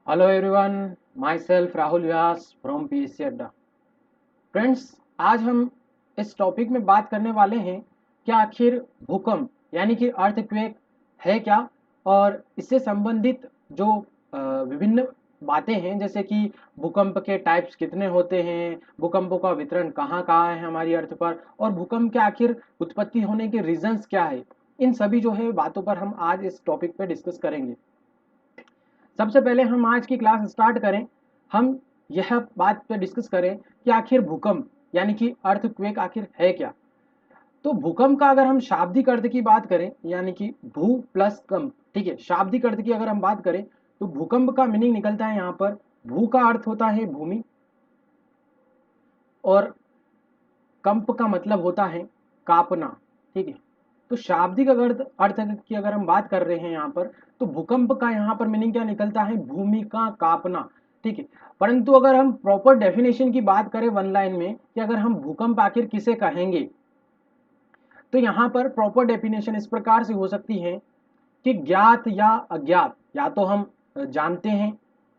Hello everyone, my self Rahul Vyas from PSC अड्डा। Friends, आज हम इस टॉपिक में बात करने वाले हैं कि आखिर भूकंप यानी कि अर्थक्वेक है क्या, और इससे संबंधित जो विभिन्न बातें हैं, जैसे कि भूकंप के टाइप्स कितने होते हैं, भूकंपों का वितरण कहाँ कहाँ है हमारी अर्थ पर, और भूकंप के आखिर उत्पत्ति होने के रीजंस क्या है। इन सभी जो है बातों पर हम आज इस टॉपिक पे डिस्कस करेंगे। सबसे पहले हम आज की क्लास स्टार्ट करें, हम यह बात पे डिस्कस करें कि आखिर भूकंप यानी कि अर्थक्वेक आखिर है क्या। तो भूकंप का अगर हम शाब्दिक अर्थ की बात करें यानी कि भू प्लस कंप, ठीक है, शाब्दिक अर्थ की अगर हम बात करें तो भूकंप का मीनिंग निकलता है यहाँ पर, भू का अर्थ होता है भूमि और कंप का मतलब होता है कांपना, ठीक है। तो शाब्दिक अर्थ अर्थ की अगर हम बात कर रहे हैं यहाँ पर, तो भूकंप का यहाँ पर मीनिंग क्या निकलता है, भूमि का कांपना, ठीक है। परंतु अगर हम प्रॉपर डेफिनेशन की बात करें वन लाइन में कि अगर हम भूकंप आखिर किसे कहेंगे, तो यहाँ पर प्रॉपर डेफिनेशन इस प्रकार से हो सकती है कि ज्ञात या अज्ञात, या तो हम जानते हैं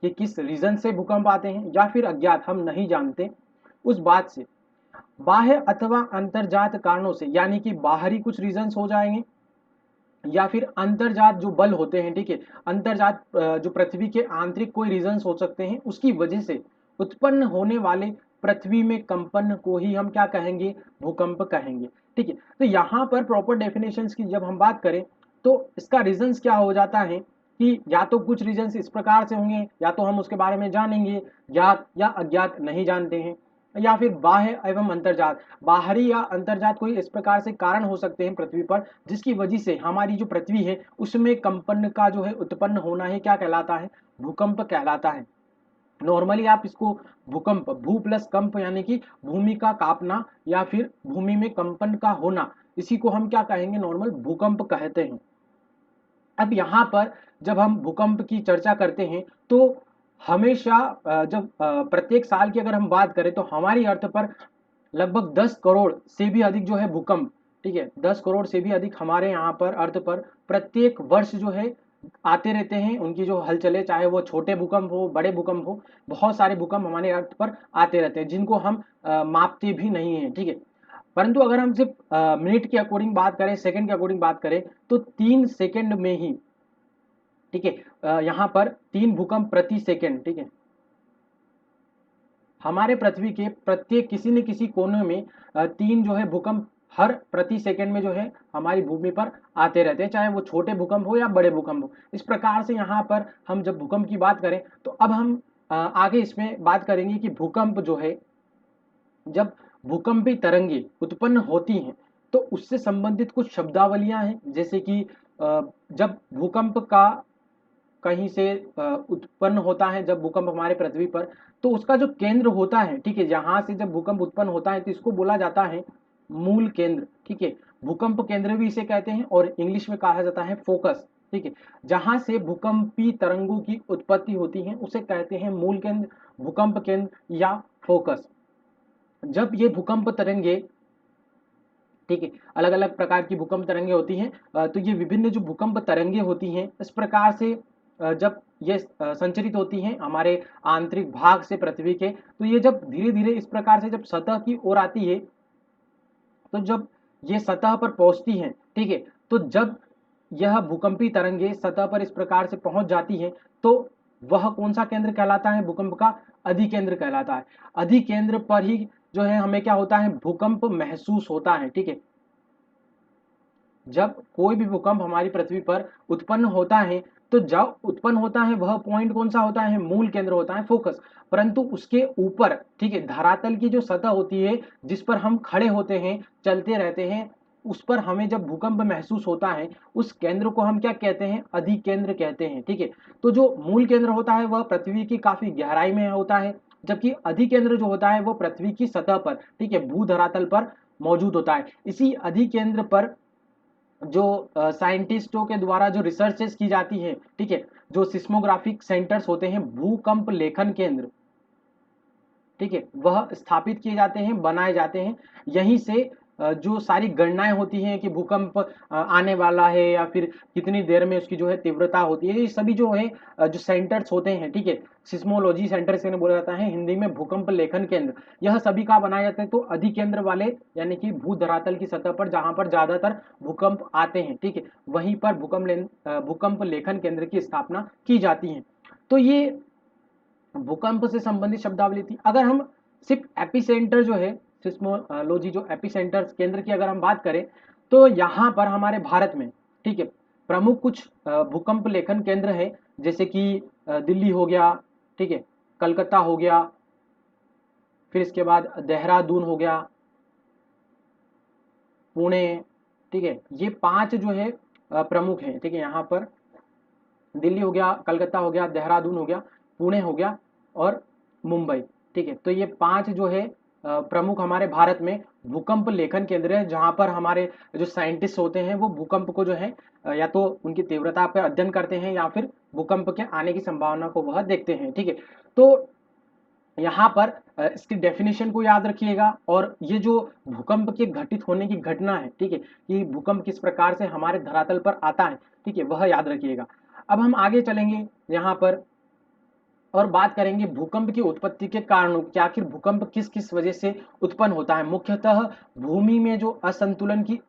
कि किस रीजन से भूकंप आते हैं, या फिर अज्ञात, हम नहीं जानते उस बात से, बाह्य अथवा अंतर्जात कारणों से, यानी कि बाहरी कुछ रीजंस हो जाएंगे, या फिर अंतर्जात जो बल होते हैं, ठीक है, अंतर्जात जो पृथ्वी के आंतरिक कोई रीजंस हो सकते हैं, उसकी वजह से उत्पन्न होने वाले पृथ्वी में कंपन को ही हम क्या कहेंगे, भूकंप कहेंगे, ठीक है। तो यहाँ पर प्रॉपर डेफिनेशंस की जब हम बात करें तो इसका रीजंस क्या हो जाता है कि या तो कुछ रीजंस इस प्रकार से होंगे, या तो हम उसके बारे में जानेंगे, ज्ञात या अज्ञात नहीं जानते हैं, या फिर बाह्य एवं अंतर्जात, बाहरी या अंतर्जात कोई इस प्रकार से कारण हो सकते हैं पृथ्वी पर, जिसकी वजह से हमारी जो पृथ्वी है उसमें कंपन का जो है उत्पन्न होना है क्या कहलाता है, भूकंप कहलाता है। नॉर्मली आप इसको भूकंप, भू प्लस कंप यानी कि भूमि का कांपना या फिर भूमि में कंपन का होना, इसी को हम क्या कहेंगे, नॉर्मल भूकंप कहते हैं। अब यहाँ पर जब हम भूकंप की चर्चा करते हैं तो हमेशा जब प्रत्येक साल की अगर हम बात करें तो हमारी अर्थ पर लगभग 10 करोड़ से भी अधिक जो है भूकंप, ठीक है, 10 करोड़ से भी अधिक हमारे यहाँ पर अर्थ पर प्रत्येक वर्ष जो है आते रहते हैं। उनकी जो हलचलें, चाहे वो छोटे भूकंप हो बड़े भूकंप हो, बहुत सारे भूकंप हमारे अर्थ पर आते रहते हैं जिनको हम मापते भी नहीं है, ठीक है। परंतु अगर हम सिर्फ मिनट के अकॉर्डिंग बात करें, सेकंड के अकॉर्डिंग बात करें, तो 3 सेकंड में ही, ठीक है, यहाँ पर 3 भूकंप प्रति सेकंड, ठीक है, हमारे पृथ्वी के प्रत्येक किसी न किसी कोने में 3 जो है भूकंप हर प्रति सेकंड में जो है हमारी भूमि पर आते रहते हैं, चाहे वो छोटे भूकंप हो या बड़े भूकंप हो। इस प्रकार से यहाँ पर हम जब भूकंप की बात करें तो अब हम आगे इसमें बात करेंगे कि भूकंप जो है, जब भूकंपी तरंगे उत्पन्न होती हैं तो उससे संबंधित कुछ शब्दावलियां हैं, जैसे कि जब भूकंप का कहीं से उत्पन्न होता है, जब भूकंप हमारे पृथ्वी पर, तो उसका जो केंद्र होता है, ठीक है, जहां से जब भूकंप उत्पन्न होता है तो इसको बोला जाता है मूल केंद्र, ठीक है, भूकंप केंद्र भी इसे कहते हैं, और इंग्लिश में कहा जाता है फोकस, ठीक है। जहां से भूकंपी तरंगों की उत्पत्ति होती है उसे कहते हैं मूल केंद्र, भूकंप केंद्र या फोकस। जब ये भूकंप तरंगे, ठीक है, अलग अलग प्रकार की भूकंप तरंगे होती हैं, तो ये विभिन्न जो भूकंप तरंगे होती हैं इस प्रकार से जब ये संचरित होती हैं हमारे आंतरिक भाग से पृथ्वी के, तो ये जब धीरे धीरे इस प्रकार से जब सतह की ओर आती है, तो जब ये सतह पर पहुंचती हैं, ठीक है, तो जब यह भूकंपी तरंगे सतह पर इस प्रकार से पहुंच जाती हैं तो वह कौन सा केंद्र कहलाता है, भूकंप का अधिकेंद्र कहलाता है। अधिकेंद्र पर ही जो है हमें क्या होता है, भूकंप महसूस होता है, ठीक है। जब कोई भी भूकंप हमारी पृथ्वी पर उत्पन्न होता है तो जब उत्पन्न होता है वह पॉइंट कौन सा होता है, मूल केंद्र होता है, फोकस। परंतु उसके ऊपर, ठीक है, धरातल की जो सतह होती है जिस पर हम खड़े होते हैं, चलते रहते हैं, उस पर हमें जब भूकंप महसूस होता है उस केंद्र को हम क्या कहते हैं, अधिकेंद्र कहते हैं, ठीक है। तो जो मूल केंद्र होता है वह पृथ्वी की काफी गहराई में होता है, जबकि अधिकेंद्र जो होता है वो पृथ्वी की सतह पर, ठीक है, भू धरातल पर मौजूद होता है। इसी अधिकेंद्र पर जो साइंटिस्टों के द्वारा जो रिसर्चेस की जाती है, ठीक है, जो सिस्मोग्राफिक सेंटर्स होते हैं, भूकंप लेखन केंद्र, ठीक है, वह स्थापित किए जाते हैं, बनाए जाते हैं। यहीं से जो सारी गणनाएं होती हैं कि भूकंप आने वाला है या फिर कितनी देर में उसकी जो है तीव्रता होती है, ये सभी जो है जो सेंटर्स होते हैं, ठीक है, सिस्मोलॉजी सेंटर से बोला जाता है हिंदी में भूकंप लेखन केंद्र, यह सभी का बनाया जाता है तो अधिकेंद्र वाले यानी कि भू धरातल की सतह पर जहां पर ज्यादातर भूकंप आते हैं, ठीक है, वहीं पर भूकंप लेखन केंद्र की स्थापना की जाती है। तो ये भूकंप से संबंधित शब्दावली थी। अगर हम सिर्फ एपिसेंटर जो है, सिस्मोलॉजी जो एपिसेंटर केंद्र की अगर हम बात करें, तो यहाँ पर हमारे भारत में, ठीक है, प्रमुख कुछ भूकंप लेखन केंद्र है, जैसे कि दिल्ली हो गया, ठीक है, कलकत्ता हो गया, फिर इसके बाद देहरादून हो गया, पुणे, ठीक है, ये 5 जो है प्रमुख हैं, ठीक है, यहाँ पर दिल्ली हो गया, कलकत्ता हो गया, देहरादून हो गया, पुणे हो गया और मुंबई, ठीक है, तो ये 5 जो है प्रमुख हमारे भारत में भूकंप लेखन केंद्र है, जहां पर हमारे जो साइंटिस्ट होते हैं वो भूकंप को जो है या तो उनकी तीव्रता पर अध्ययन करते हैं या फिर भूकंप के आने की संभावना को वह देखते हैं, ठीक है। तो यहाँ पर इसकी डेफिनेशन को याद रखिएगा और ये जो भूकंप के घटित होने की घटना है, ठीक है, कि भूकंप किस प्रकार से हमारे धरातल पर आता है, ठीक है, वह याद रखिएगा। अब हम आगे चलेंगे यहाँ पर और बात करेंगे भूकंप की उत्पत्ति के कारणों कि आखिर भूकंप किस किस वजह से उत्पन्न होता है। मुख्यतः भूमि में जो असंतुलन की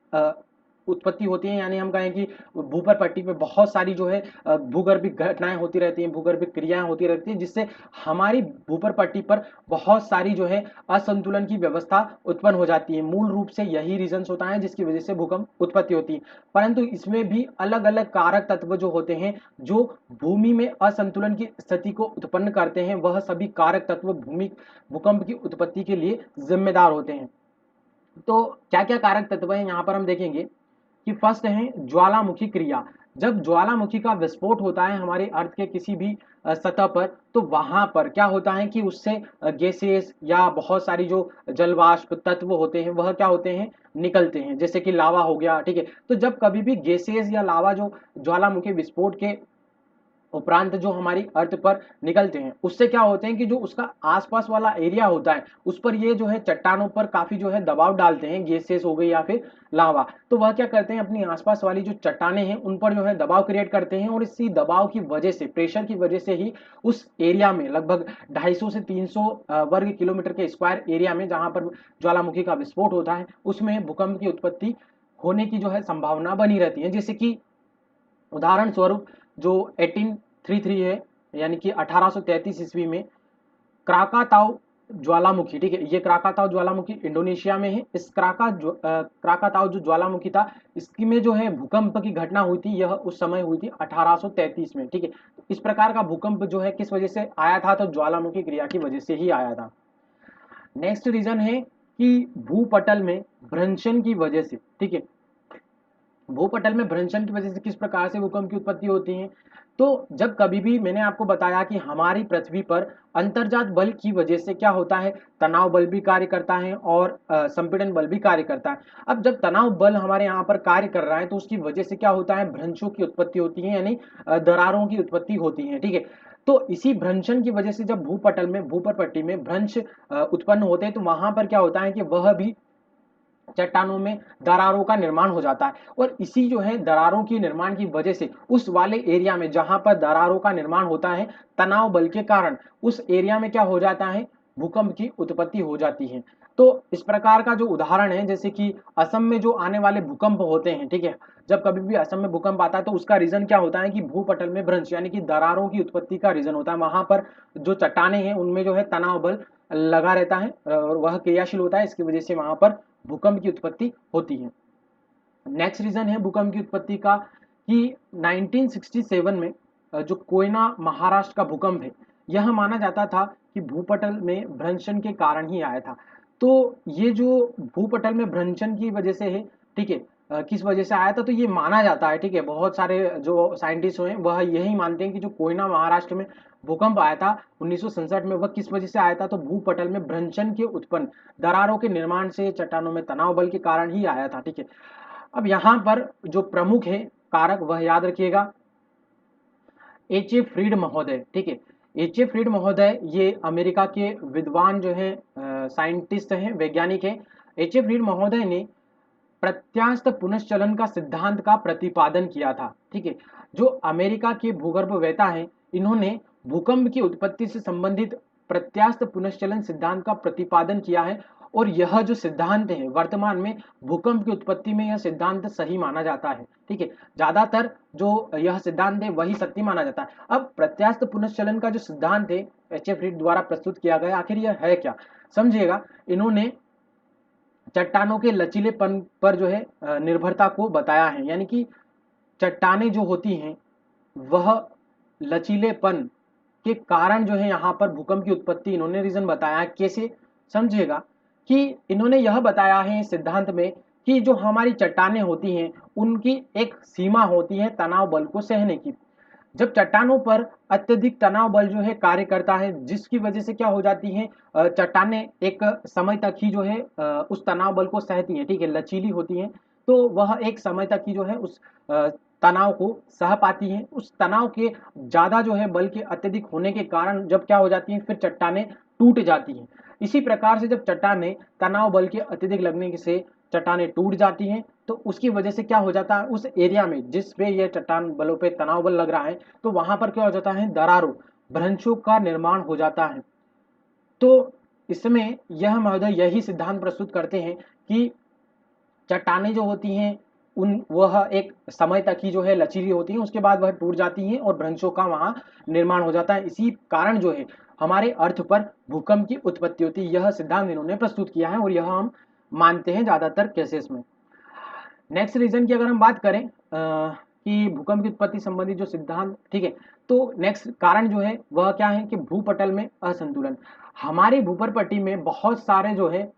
उत्पत्ति होती है, यानी हम कहें कि भूपर पट्टी पे बहुत सारी जो है भूगर्भिक घटनाएं होती रहती हैं, भूगर्भिक क्रियाएं होती रहती हैं, जिससे हमारी भूपर पट्टी पर बहुत सारी जो है असंतुलन की व्यवस्था उत्पन्न हो जाती है। मूल रूप से यही रीजंस होता है जिसकी वजह से भूकंप उत्पत्ति होती है, परंतु इसमें भी अलग अलग कारक तत्व जो होते हैं जो भूमि में असंतुलन की स्थिति को उत्पन्न करते हैं, वह सभी कारक तत्व भूकंप की उत्पत्ति के लिए जिम्मेदार होते हैं। तो क्या क्या कारक तत्व हैं यहाँ पर हम देखेंगे कि फर्स्ट है ज्वालामुखी क्रिया। जब ज्वालामुखी का विस्फोट होता है हमारे अर्थ के किसी भी सतह पर, तो वहां पर क्या होता है कि उससे गैसेस या बहुत सारी जो जलवाष्प तत्व होते हैं वह क्या होते हैं, निकलते हैं, जैसे कि लावा हो गया, ठीक है। तो जब कभी भी गैसेस या लावा जो ज्वालामुखी विस्फोट के उपरांत जो हमारी अर्थ पर निकलते हैं, उससे क्या होते हैं कि जो उसका आसपास वाला एरिया होता है उस पर ये जो है चट्टानों पर काफी जो है दबाव डालते हैं, गैसेस हो गई या फिर लावा, तो वह क्या करते हैं अपनी आसपास वाली जो चट्टाने हैं उन पर जो है दबाव क्रिएट करते हैं और इसी दबाव की वजह से, प्रेशर की वजह से ही उस एरिया में लगभग 250 से 300 वर्ग किलोमीटर के स्क्वायर एरिया में जहां पर ज्वालामुखी का विस्फोट होता है उसमें भूकंप की उत्पत्ति होने की जो है संभावना बनी रहती है। जैसे कि उदाहरण स्वरूप जो 1833 है, यानी कि 1833 ईस्वी में क्राकाताउ ज्वालामुखी, ठीक है, ये क्राकाताउ ज्वालामुखी इंडोनेशिया में है। इस क्राकाताउ जो ज्वालामुखी था इसकी में जो है भूकंप की घटना हुई थी, यह उस समय हुई थी 1833 में, ठीक है। इस प्रकार का भूकंप जो है किस वजह से आया था, तो ज्वालामुखी क्रिया की वजह से ही आया था। नेक्स्ट रीजन है कि भूपटल में भ्रंशन की वजह से, ठीक है, भूपटल में भ्रंशन की वजह से किस प्रकार से भूकंप की उत्पत्ति होती है। तो जब कभी भी मैंने आपको बताया कि हमारी पृथ्वी पर अंतर्जात बल की वजह से क्या होता है, तनाव बल भी कार्य करता है और संपीड़न बल भी कार्य करता है। अब जब तनाव बल हमारे यहाँ पर कार्य कर रहा है तो उसकी वजह से क्या होता है, भ्रंशों की उत्पत्ति होती है, यानी दरारों की उत्पत्ति होती है, ठीक है। तो इसी भ्रंशन की वजह से जब भूपटल में, भूपर पट्टी में भ्रंश उत्पन्न होते हैं तो वहां पर क्या होता है कि वह भी चट्टानों में दरारों का निर्माण हो जाता है और इसी जो है दरारों की निर्माण की वजह से उस वाले एरिया में जहां पर दरारों का निर्माण होता है, तनाव बल के कारण उस एरिया में क्या हो जाता है, भूकंप की उत्पत्ति हो जाती है। तो इस प्रकार का जो उदाहरण है, जैसे कि असम में जो आने वाले भूकंप होते हैं, ठीक है, जब कभी भी असम में भूकंप आता है तो उसका रीजन क्या होता है कि भूपटल में भ्रंश यानी कि दरारों की उत्पत्ति का रीजन होता है। वहां पर जो चट्टाने हैं उनमें जो है तनाव बल लगा रहता है और वह क्रियाशील होता है, इसकी वजह से वहां पर भूकंप की उत्पत्ति होती है। नेक्स्ट रीजन है भूकंप की उत्पत्ति का कि 1967 में जो कोयना महाराष्ट्र का भूकंप है, यह माना जाता था कि भूपटल में भ्रंशन के कारण ही आया था। तो ये जो भूपटल में भ्रंशन की वजह से है, ठीक है, किस वजह से आया था, तो ये माना जाता है, ठीक है, बहुत सारे जो साइंटिस्ट हैं वह यही मानते हैं कि जो कोयना महाराष्ट्र में भूकंप आया था 1967 में, वह किस वजह से आया था, तो भूपटल में भ्रंशन के उत्पन्न दरारों के निर्माण से चट्टानों में तनाव बल के कारण ही आया था, ठीक है। अब यहाँ पर जो प्रमुख है कारक वह याद रखिएगा, एच ए फ्रीड महोदय, ठीक है, एच ए फ्रीड महोदय ये अमेरिका के विद्वान जो है साइंटिस्ट हैं, वैज्ञानिक हैं। एच ए फ्रीड महोदय ने प्रत्यास्थ पुनश्चलन का सिद्धांत का प्रतिपादन किया था। ठीक है, जो अमेरिका के भूगर्भवेत्ता हैं, इन्होंने भूकंप की उत्पत्ति से संबंधित प्रत्यास्थ पुनश्चलन सिद्धांत का प्रतिपादन किया है। और यह जो सिद्धांत है वर्तमान में भूकंप की उत्पत्ति में यह सिद्धांत सही माना जाता है। ठीक है, ज्यादातर जो यह सिद्धांत है वही सत्य माना जाता है। अब प्रत्यास्थ पुनश्चलन का जो सिद्धांत है एच.एफ. रीड द्वारा प्रस्तुत किया गया, आखिर यह है क्या, समझिएगा। इन्होंने चट्टानों के लचीलेपन पर जो है निर्भरता को बताया है, यानी कि चट्टानें जो होती हैं वह लचीलेपन के कारण जो है यहाँ पर भूकंप की उत्पत्ति इन्होंने रीजन बताया है। कैसे, समझिएगा कि इन्होंने यह बताया है इस सिद्धांत में कि जो हमारी चट्टानें होती हैं उनकी एक सीमा होती है तनाव बल को सहने की। जब चट्टानों पर अत्यधिक तनाव बल जो है कार्य करता है, जिसकी वजह से क्या हो जाती है, चट्टानें एक समय तक ही जो है उस तनाव बल को सहती हैं। ठीक है, लचीली होती हैं, तो वह एक समय तक ही जो है उस तनाव को सह पाती हैं। उस तनाव के ज्यादा जो है बल के अत्यधिक होने के कारण जब क्या हो जाती हैं, फिर चट्टानें टूट जाती हैं। इसी प्रकार से जब चट्टानें तनाव बल के अत्यधिक लगने से चट्टानें टूट जाती हैं, तो उसकी वजह से क्या हो जाता है, उस एरिया में जिस पे ये चट्टान बलों पे तनाव बल लग रहा है, तो वहां पर क्या हो जाता है, दरारों, भ्रंशों का निर्माण हो जाता है। तो इसमें यह महोदय यही सिद्धांत प्रस्तुत करते हैं कि चट्टानें जो होती हैं उन वह एक समय तक ही जो है लचीली होती हैं, उसके बाद वह टूट जाती हैं और भ्रंशों का वहां निर्माण हो जाता है। इसी कारण जो है हमारे अर्थ पर भूकंप की उत्पत्ति होती है। यह सिद्धांत इन्होंने प्रस्तुत किया है और यह हम मानते हैं ज्यादातर केसेस में। नेक्स्ट रीजन की अगर हम बात करें कि भूकंप की उत्पत्ति संबंधी जो सिद्धांत, ठीक है, तो नेक्स्ट कारण जो है वह क्या है कि भूपटल में असंतुलन। हमारी भूपर पट्टी में बहुत सारे जो है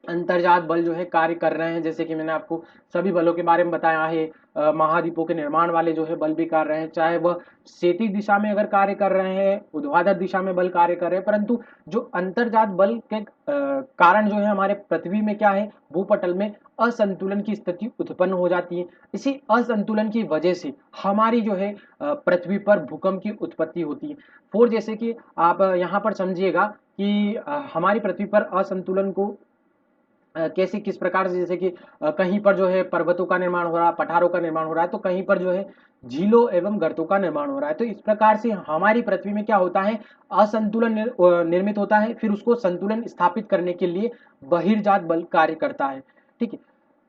अंतर्जात बल जो है कार्य कर रहे हैं, जैसे कि मैंने आपको सभी बलों के बारे में बताया है। महाद्वीपों के निर्माण वाले जो है बल भी कर रहे हैं, चाहे वह क्षैतिज दिशा में अगर कार्य कर रहे हैं, ऊर्ध्वाधर दिशा में बल कार्य कर रहे हैं, परंतु जो अंतर्जात बल के कारण जो है हमारे पृथ्वी में क्या है, भूपटल में असंतुलन की स्थिति उत्पन्न हो जाती है। इसी असंतुलन की वजह से हमारी जो है पृथ्वी पर भूकंप की उत्पत्ति होती है। फोर, जैसे कि आप यहाँ पर समझिएगा कि हमारी पृथ्वी पर असंतुलन को कैसे किस प्रकार से, जैसे कि कहीं पर जो है पर्वतों का निर्माण हो रहा है, पठारों का निर्माण हो रहा है, तो कहीं पर जो है झीलों एवं गर्तों का निर्माण हो रहा है। तो इस प्रकार से हमारी पृथ्वी में क्या होता है, असंतुलन निर्मित होता है, फिर उसको संतुलन स्थापित करने के लिए बहिर्जात बल कार्य करता है। ठीक है,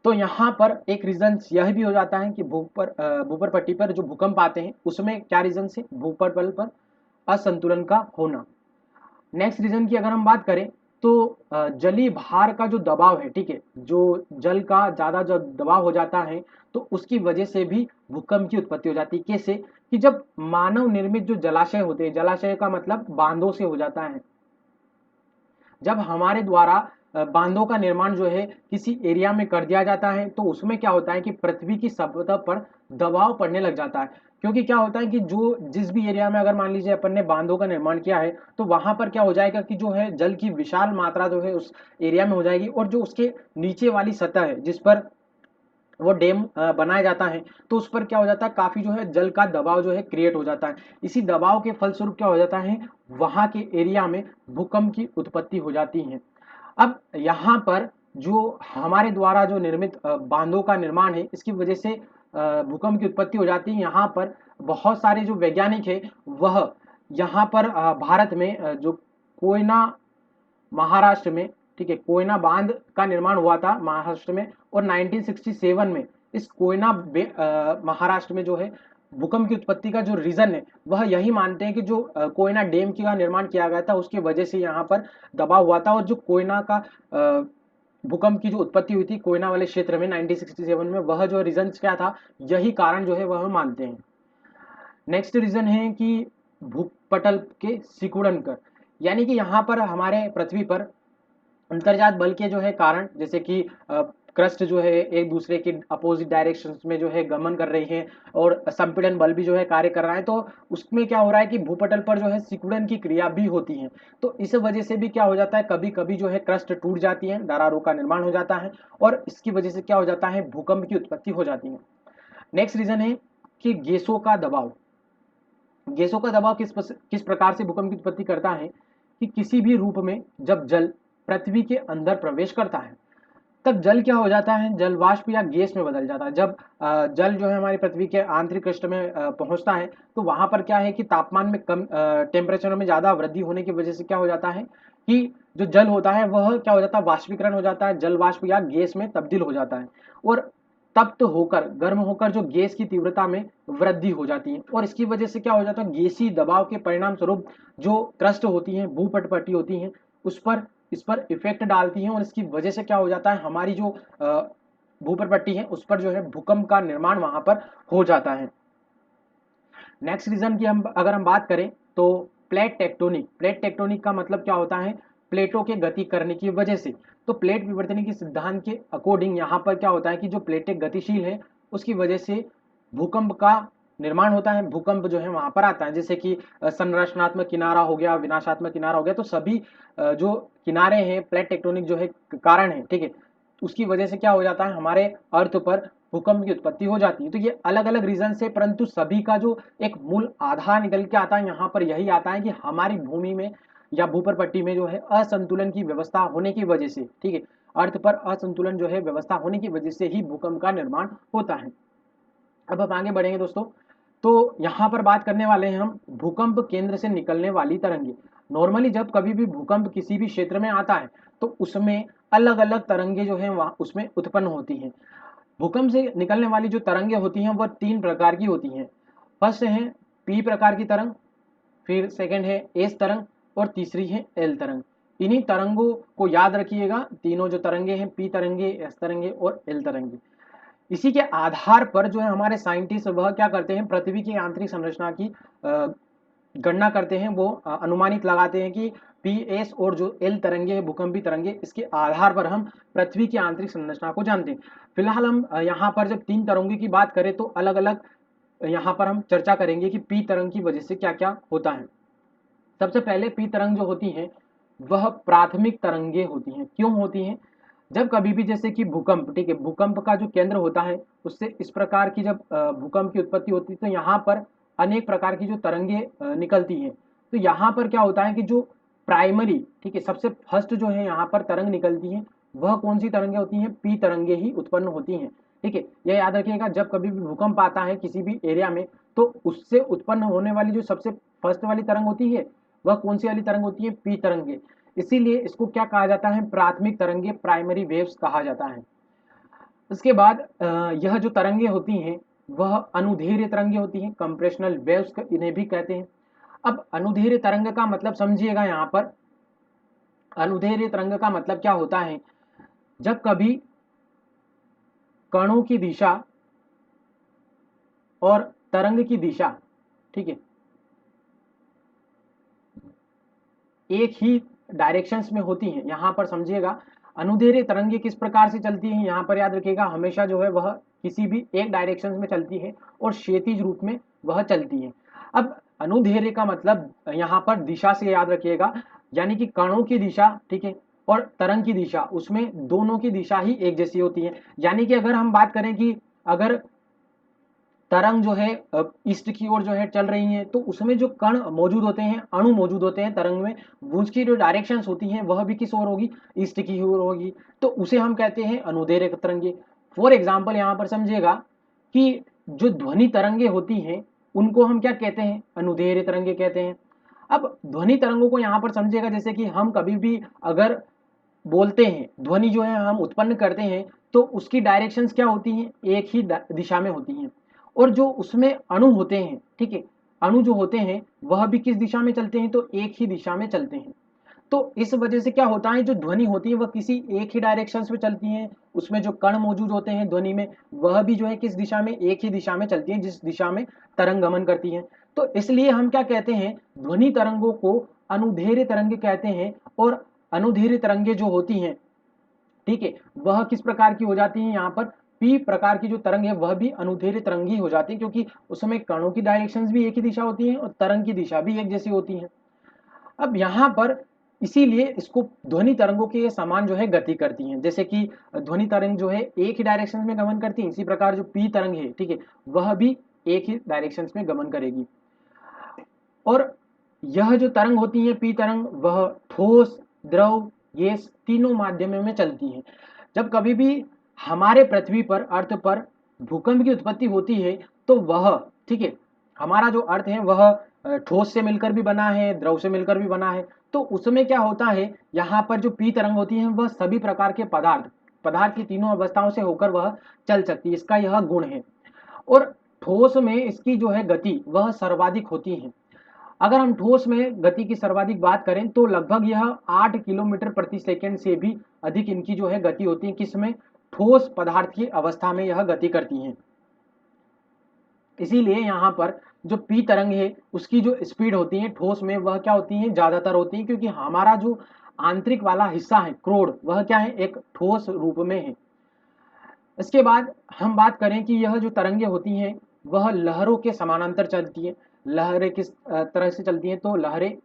तो यहाँ पर एक रीजन यह भी हो जाता है कि भूपर पट्टी पर जो भूकंप आते हैं उसमें क्या रीजन से, भूपर बल पर असंतुलन का होना। नेक्स्ट रीजन की अगर हम बात करें तो जलीय भार का जो दबाव है, ठीक है, जो जल का ज्यादा जब दबाव हो जाता है तो उसकी वजह से भी भूकंप की उत्पत्ति हो जाती है। कैसे, कि जब मानव निर्मित जो जलाशय होते हैं, जलाशय का मतलब बांधों से हो जाता है, जब हमारे द्वारा बांधों का निर्माण जो है किसी एरिया में कर दिया जाता है, तो उसमें क्या होता है कि पृथ्वी की सतह पर दबाव पड़ने लग जाता है। क्योंकि क्या होता है कि जो जिस भी एरिया में अगर मान लीजिए अपन ने बांधों का निर्माण किया है, तो वहां पर क्या हो जाएगा कि जो है जल की विशाल मात्रा जो है उस एरिया में हो जाएगी, और जो उसके नीचे वाली सतह है जिस पर वो डैम बनाया जाता है, तो उस पर क्या हो जाता है, काफी जो है जल का दबाव जो है क्रिएट हो जाता है। इसी दबाव के फलस्वरूप क्या हो जाता है, वहां के एरिया में भूकंप की उत्पत्ति हो जाती है। अब यहाँ पर जो हमारे द्वारा जो निर्मित बांधों का निर्माण है, इसकी वजह से भूकंप की उत्पत्ति हो जाती है। यहाँ पर बहुत सारे जो वैज्ञानिक है वह यहाँ पर भारत में जो कोयना महाराष्ट्र में, ठीक है, कोयना बांध का निर्माण हुआ था महाराष्ट्र में, और 1967 में इस कोयना महाराष्ट्र में जो है भूकंप की उत्पत्ति का जो रीजन है वह यही मानते हैं कि जो कोयना डैम का निर्माण किया गया था उसकी वजह से यहाँ पर दबाव हुआ था, और जो कोयना का भूकंप की जो उत्पत्ति हुई थी कोयना वाले क्षेत्र में 1967 में, वह जो रीजन क्या था, यही कारण जो है वह मानते हैं। नेक्स्ट रीजन है कि भूपटल के सिकुड़न कर, यानी कि यहाँ पर हमारे पृथ्वी पर अंतर्जात बल के जो है कारण, जैसे कि क्रस्ट जो है एक दूसरे के अपोजिट डायरेक्शंस में जो है गमन कर रही है, और संपीड़न बल भी जो है कार्य कर रहा है, तो उसमें क्या हो रहा है कि भूपटल पर जो है सिकुड़न की क्रिया भी होती है। तो इस वजह से भी क्या हो जाता है, कभी कभी जो है क्रस्ट टूट जाती है, दरारों का निर्माण हो जाता है, और इसकी वजह से क्या हो जाता है, भूकंप की उत्पत्ति हो जाती है। नेक्स्ट रीजन है कि गैसों का दबाव। गैसों का दबाव किस प्रकार से भूकंप की उत्पत्ति करता है, कि किसी भी रूप में जब जल पृथ्वी के अंदर प्रवेश करता है तब जल क्या हो जाता है, जल वाष्प या गैस में बदल जाता है। जब जल जो है हमारी पृथ्वी के आंतरिक कृष्ठ में पहुंचता है तो वहां पर क्या है कि तापमान में कम, टेम्परेचर में ज्यादा वृद्धि होने की वजह से क्या हो जाता है कि जो जल होता है वह क्या हो जाता है, वाष्पीकरण हो जाता है, जल वाष्प या गैस में तब्दील हो जाता है और तप्त होकर, गर्म होकर जो गैस की तीव्रता में वृद्धि हो जाती है और इसकी वजह से क्या हो जाता है, गैसीय दबाव के परिणाम स्वरूप जो क्रस्ट होती है, भूपट पट्टी होती है, उस पर इस पर इफेक्ट डालती हैं और इसकी वजह से क्या हो जाता है, हमारी जो भूपर पट्टी है उस पर जो है भूकंप का निर्माण वहां पर हो जाता है। नेक्स्ट रीजन की हम बात करें तो प्लेट टेक्टोनिक। प्लेट टेक्टोनिक का मतलब क्या होता है, प्लेटों के गति करने की वजह से। तो प्लेट विवर्तन के सिद्धांत के अकॉर्डिंग यहाँ पर क्या होता है कि जो प्लेटें गतिशील है उसकी वजह से भूकंप का निर्माण होता है, भूकंप जो है वहां पर आता है। जैसे कि संरचनात्मक किनारा हो गया, विनाशात्मक किनारा हो गया, तो सभी जो किनारे हैं प्लेट टेक्टोनिक जो है कारण है, ठीक है, उसकी वजह से क्या हो जाता है, हमारे अर्थ पर भूकंप की उत्पत्ति हो जाती है। तो ये अलग अलग रीजन से, परंतु सभी का जो एक मूल आधार निकल के आता है यहाँ पर यही आता है कि हमारी भूमि में या भूपर पट्टी में जो है असंतुलन की व्यवस्था होने की वजह से, ठीक है, अर्थ पर असंतुलन जो है व्यवस्था होने की वजह से ही भूकंप का निर्माण होता है। अब हम आगे बढ़ेंगे दोस्तों, तो यहाँ पर बात करने वाले हैं हम भूकंप केंद्र से निकलने वाली तरंगे। नॉर्मली जब कभी भी भूकंप किसी भी क्षेत्र में आता है तो उसमें अलग अलग तरंगे जो है वहाँ उसमें उत्पन्न होती हैं। भूकंप से निकलने वाली जो तरंगे होती हैं वह 3 प्रकार की होती हैं। फर्स्ट है पी प्रकार की तरंग, फिर सेकंड है एस तरंग और तीसरी है एल तरंग। इन्हीं तरंगों को याद रखिएगा, तीनों जो तरंगे हैं, पी तरंगे, एस तरंगे और एल तरंगे। इसी के आधार पर जो है हमारे साइंटिस्ट वह क्या करते हैं, पृथ्वी की आंतरिक संरचना की गणना करते हैं। वो अनुमानित लगाते हैं कि पी एस और जो एल तरंगे है, भूकंपी तरंगे, इसके आधार पर हम पृथ्वी की आंतरिक संरचना को जानते हैं। फिलहाल हम यहाँ पर जब 3 तरंगों की बात करें तो अलग अलग यहाँ पर हम चर्चा करेंगे कि पी तरंग की वजह से क्या क्या होता है। सबसे पहले पी तरंग जो होती है वह प्राथमिक तरंगे होती हैं। क्यों होती हैं, जब कभी भी जैसे कि भूकंप, ठीक है, भूकंप का जो केंद्र होता है उससे इस प्रकार की जब भूकंप की उत्पत्ति होती है तो यहाँ पर अनेक प्रकार की जो तरंगे निकलती हैं। तो यहाँ पर क्या होता है कि जो प्राइमरी, ठीक है, सबसे फर्स्ट जो है यहाँ पर तरंग निकलती है वह कौन सी तरंगे होती हैं, पी तरंगे ही उत्पन्न होती हैं। ठीक है, यह याद रखिएगा, जब कभी भी भूकंप आता है किसी भी एरिया में तो उससे उत्पन्न होने वाली जो सबसे फर्स्ट वाली तरंग होती है वह कौन सी वाली तरंग होती है, पी तरंगे। इसीलिए इसको क्या कहा जाता है, प्राथमिक तरंगे, प्राइमरी वेव्स कहा जाता है। उसके बाद यह जो तरंगे होती हैं वह अनुदैर्घ्य तरंगे होती हैं, कंप्रेशनल वेव्स इन्हें भी कहते हैं। अब अनुदैर्घ्य तरंग का मतलब समझिएगा, यहाँ पर अनुदैर्घ्य तरंग का मतलब क्या होता है, जब कभी कणों की दिशा और तरंग की दिशा, ठीक है, एक ही डायरेक्शंस में होती हैं। यहाँ पर समझिएगा अनुदैर्घ्य तरंगे किस प्रकार से चलती हैं, यहाँ पर याद रखिएगा हमेशा जो है वह किसी भी एक डायरेक्शन में चलती है और क्षैतिज रूप में वह चलती है। अब अनुदैर्घ्य का मतलब यहाँ पर दिशा से याद रखिएगा, यानी कि कणों की दिशा, ठीक है, और तरंग की दिशा, उसमें दोनों की दिशा ही एक जैसी होती है। यानी कि अगर हम बात करें कि अगर तरंग जो है ईस्ट की ओर जो है चल रही है तो उसमें जो कण मौजूद होते हैं, अणु मौजूद होते हैं तरंग में, वो उसकी जो डायरेक्शंस होती हैं वह भी किस ओर होगी, ईस्ट की ओर होगी। तो उसे हम कहते हैं अनुदैर्घ्य तरंगे। फॉर एग्जाम्पल यहाँ पर समझिएगा कि जो ध्वनि तरंगे होती हैं उनको हम क्या कहते हैं, अनुदैर्घ्य तरंगे कहते हैं। अब ध्वनि तरंगों को यहाँ पर समझिएगा, जैसे कि हम कभी भी अगर बोलते हैं, ध्वनि जो है हम उत्पन्न करते हैं तो उसकी डायरेक्शंस क्या होती हैं, एक ही दिशा में होती हैं। और जो उसमें अणु होते हैं, ठीक है, अणु जो होते हैं वह भी किस दिशा में चलते हैं, तो एक ही दिशा में चलते हैं। तो इस वजह से क्या होता है, जो ध्वनि होती है वह किसी एक ही डायरेक्शंस में चलती है, उसमें जो कण मौजूद होते हैं ध्वनि में वह भी जो है किस दिशा में, एक ही दिशा में चलती है, जिस दिशा में तरंग गमन करती है। तो इसलिए हम क्या कहते हैं, ध्वनि तरंगों को अनुदैर्घ्य तरंगे कहते हैं। और अनुदैर्घ्य तरंगे जो होती हैं, ठीक है, वह किस प्रकार की हो जाती है, यहाँ पर पी प्रकार की जो तरंग है वह भी अनुदैर्घ्य तरंग ही हो जाती है, क्योंकि उसमें कणों की डायरेक्शंस भी एक ही दिशा होती है और तरंग की दिशा भी एक जैसी होती है। अब यहाँ पर इसीलिए इसको ध्वनि तरंगों के समान जो है गति करती हैं। जैसे कि ध्वनि तरंग जो है एक ही डायरेक्शन में गमन करती है, इसी प्रकार जो पी तरंग है, ठीक है, वह भी एक ही डायरेक्शन में गमन करेगी। और यह जो तरंग होती है पी तरंग, वह ठोस, द्रव, गैस तीनों माध्यमों में चलती है। जब कभी भी हमारे पृथ्वी पर, अर्थ पर भूकंप की उत्पत्ति होती है तो वह, ठीक है, हमारा जो अर्थ है वह ठोस से मिलकर भी बना है, द्रव से मिलकर भी बना है। तो उसमें क्या होता है, यहाँ पर जो पी तरंग होती है वह सभी प्रकार के पदार्थ की तीनों अवस्थाओं से होकर वह चल सकती है, इसका यह गुण है। और ठोस में इसकी जो है गति वह सर्वाधिक होती है। अगर हम ठोस में गति की सर्वाधिक बात करें तो लगभग यह 8 किलोमीटर प्रति सेकंड से भी अधिक इनकी जो है गति होती है। किसमें? ठोस पदार्थ की अवस्था में यह गति करती हैं। इसीलिए यहाँ पर जो पी तरंग है उसकी जो स्पीड होती है ठोस में वह क्या होती है, ज्यादातर होती है, क्योंकि हमारा जो आंतरिक वाला हिस्सा है क्रोड, वह क्या है, एक ठोस रूप में है। इसके बाद हम बात करें कि यह जो तरंगे होती हैं वह लहरों के समानांतर चलती है। लहरें किस तरह से चलती हैं, तो लहरें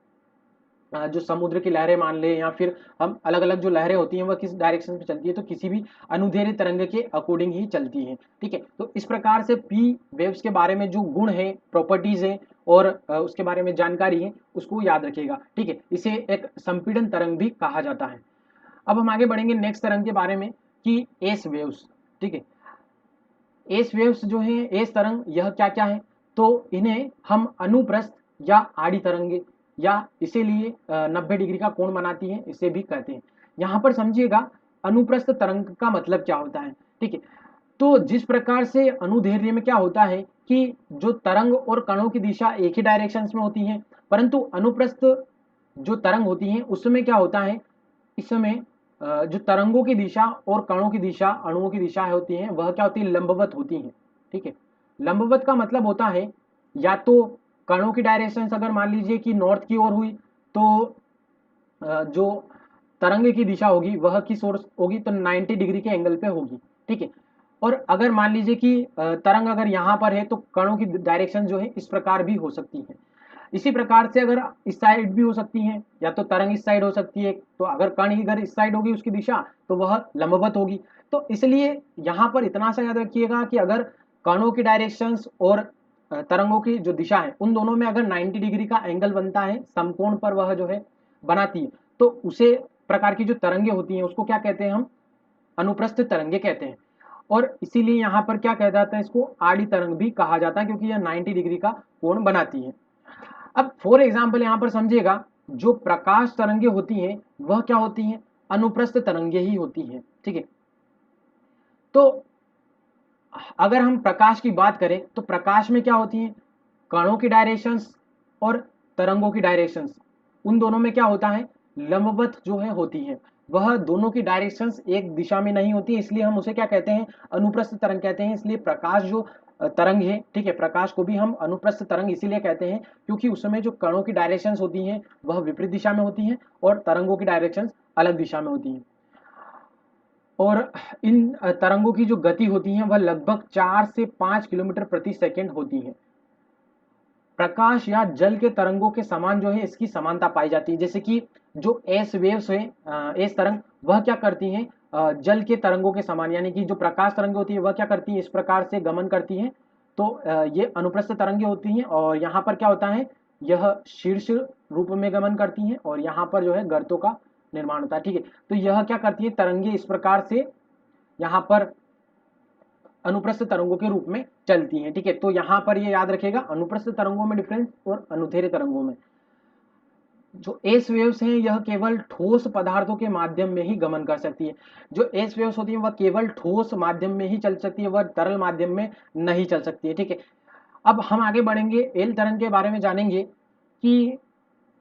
जो समुद्र की लहरें मान ले, या फिर हम अलग अलग जो लहरें होती हैं वह किस डायरेक्शन में चलती है, तो किसी भी अनुदैर्ध्य तरंग के अकॉर्डिंग ही चलती है। ठीक है, तो इस प्रकार से पी वेव्स के बारे में जो गुण है, प्रॉपर्टीज है और उसके बारे में जानकारी है उसको याद रखिएगा। ठीक है, इसे एक संपीड़न तरंग भी कहा जाता है। अब हम आगे बढ़ेंगे नेक्स्ट तरंग के बारे में कि एस वेव्स। ठीक है, एस वेव्स जो है, एस तरंग, यह क्या क्या है, तो इन्हें हम अनुप्रस्थ या आड़ी तरंगे या इसीलिए 90 डिग्री का कोण बनाती है, इसे भी कहते हैं। यहाँ पर समझिएगा अनुप्रस्थ तरंग का मतलब क्या होता है। ठीक है, तो जिस प्रकार से अनुदैर्ध्य में क्या होता है कि जो तरंग और कणों की दिशा एक ही डायरेक्शन में होती है, परंतु अनुप्रस्थ जो तरंग होती है उसमें क्या होता है, इस समय जो तरंगों की दिशा और कणों की दिशा, अणुओं की दिशा होती है वह क्या होती है, लंबवत होती है। ठीक है, लंबवत का मतलब होता है या तो कणों की डायरेक्शन अगर मान लीजिए कि नॉर्थ की ओर हुई तो जो तरंग की दिशा होगी वह किस ओर होगी, तो 90 डिग्री के एंगल पे होगी। ठीक है, और अगर मान लीजिए कि तरंग अगर यहाँ पर है तो कणों की डायरेक्शन जो है इस प्रकार भी हो सकती है। इसी प्रकार से अगर इस साइड भी हो सकती है, या तो तरंग इस साइड हो सकती है, तो अगर कण ही अगर इस साइड होगी उसकी दिशा तो वह लंबवत होगी। तो इसलिए यहाँ पर इतना सा याद रखिएगा कि अगर कणों की डायरेक्शंस और तरंगों की जो दिशा है उन दोनों में अगर 90 डिग्री का एंगल बनता है, समकोण पर वह जो है बनाती है, तो उसे प्रकार की जो तरंगे होती हैं उसको क्या कहते हैं हम, अनुप्रस्थ तरंगे कहते हैं। और इसीलिए यहाँ पर क्या कहा जाता है, इसको आड़ी तरंग भी कहा जाता है, क्योंकि यह 90 डिग्री का कोण बनाती है। अब फॉर एग्जाम्पल यहाँ पर समझिएगा, जो प्रकाश तरंगे होती हैं वह क्या होती हैं, अनुप्रस्थ तरंगे ही होती हैं। ठीक है, तो अगर हम प्रकाश की बात करें तो प्रकाश में क्या होती है, कणों की डायरेक्शंस और तरंगों की डायरेक्शंस, उन दोनों में क्या होता है, लंबवत जो है होती है। वह दोनों की डायरेक्शंस एक दिशा में नहीं होती, इसलिए हम उसे क्या कहते हैं, अनुप्रस्थ तरंग कहते हैं। इसलिए प्रकाश जो तरंग है, ठीक है, प्रकाश को भी हम अनुप्रस्थ तरंग इसीलिए कहते हैं क्योंकि उसमें जो कणों की डायरेक्शंस होती हैं वह विपरीत दिशा में होती हैं और तरंगों की डायरेक्शंस अलग दिशा में होती हैं। और इन तरंगों की जो गति होती है वह लगभग 4 से 5 किलोमीटर प्रति सेकंड होती है। प्रकाश या जल के तरंगों के समान जो है इसकी समानता पाई जाती है। जैसे कि जो एस वेव्स है, एस तरंग, वह क्या करती हैं, जल के तरंगों के समान, यानी कि जो प्रकाश तरंग होती है वह क्या करती है, इस प्रकार से गमन करती हैं। तो ये अनुप्रस्थ तरंगे होती हैं और यहाँ पर क्या होता है, यह शीर्ष रूप में गमन करती हैं और यहाँ पर जो है गर्तों का निर्माण होता है। ठीक है, तो यह क्या करती है, तरंगे इस प्रकार से यहाँ पर अनुप्रस्थ तरंगों के रूप में चलती हैं। ठीक है, तो यहां पर ये याद रखिएगा, अनुप्रस्थ तरंगों में डिफरेंस और अनुदैर्ध्य तरंगों में। जो एस वेव्स हैं यह केवल ठोस पदार्थों के माध्यम में ही गमन कर सकती है। जो एस वेव्स होती है वह केवल ठोस माध्यम में ही चल सकती है, वह तरल माध्यम में नहीं चल सकती है। ठीक है, अब हम आगे बढ़ेंगे, एल तरंग के बारे में जानेंगे कि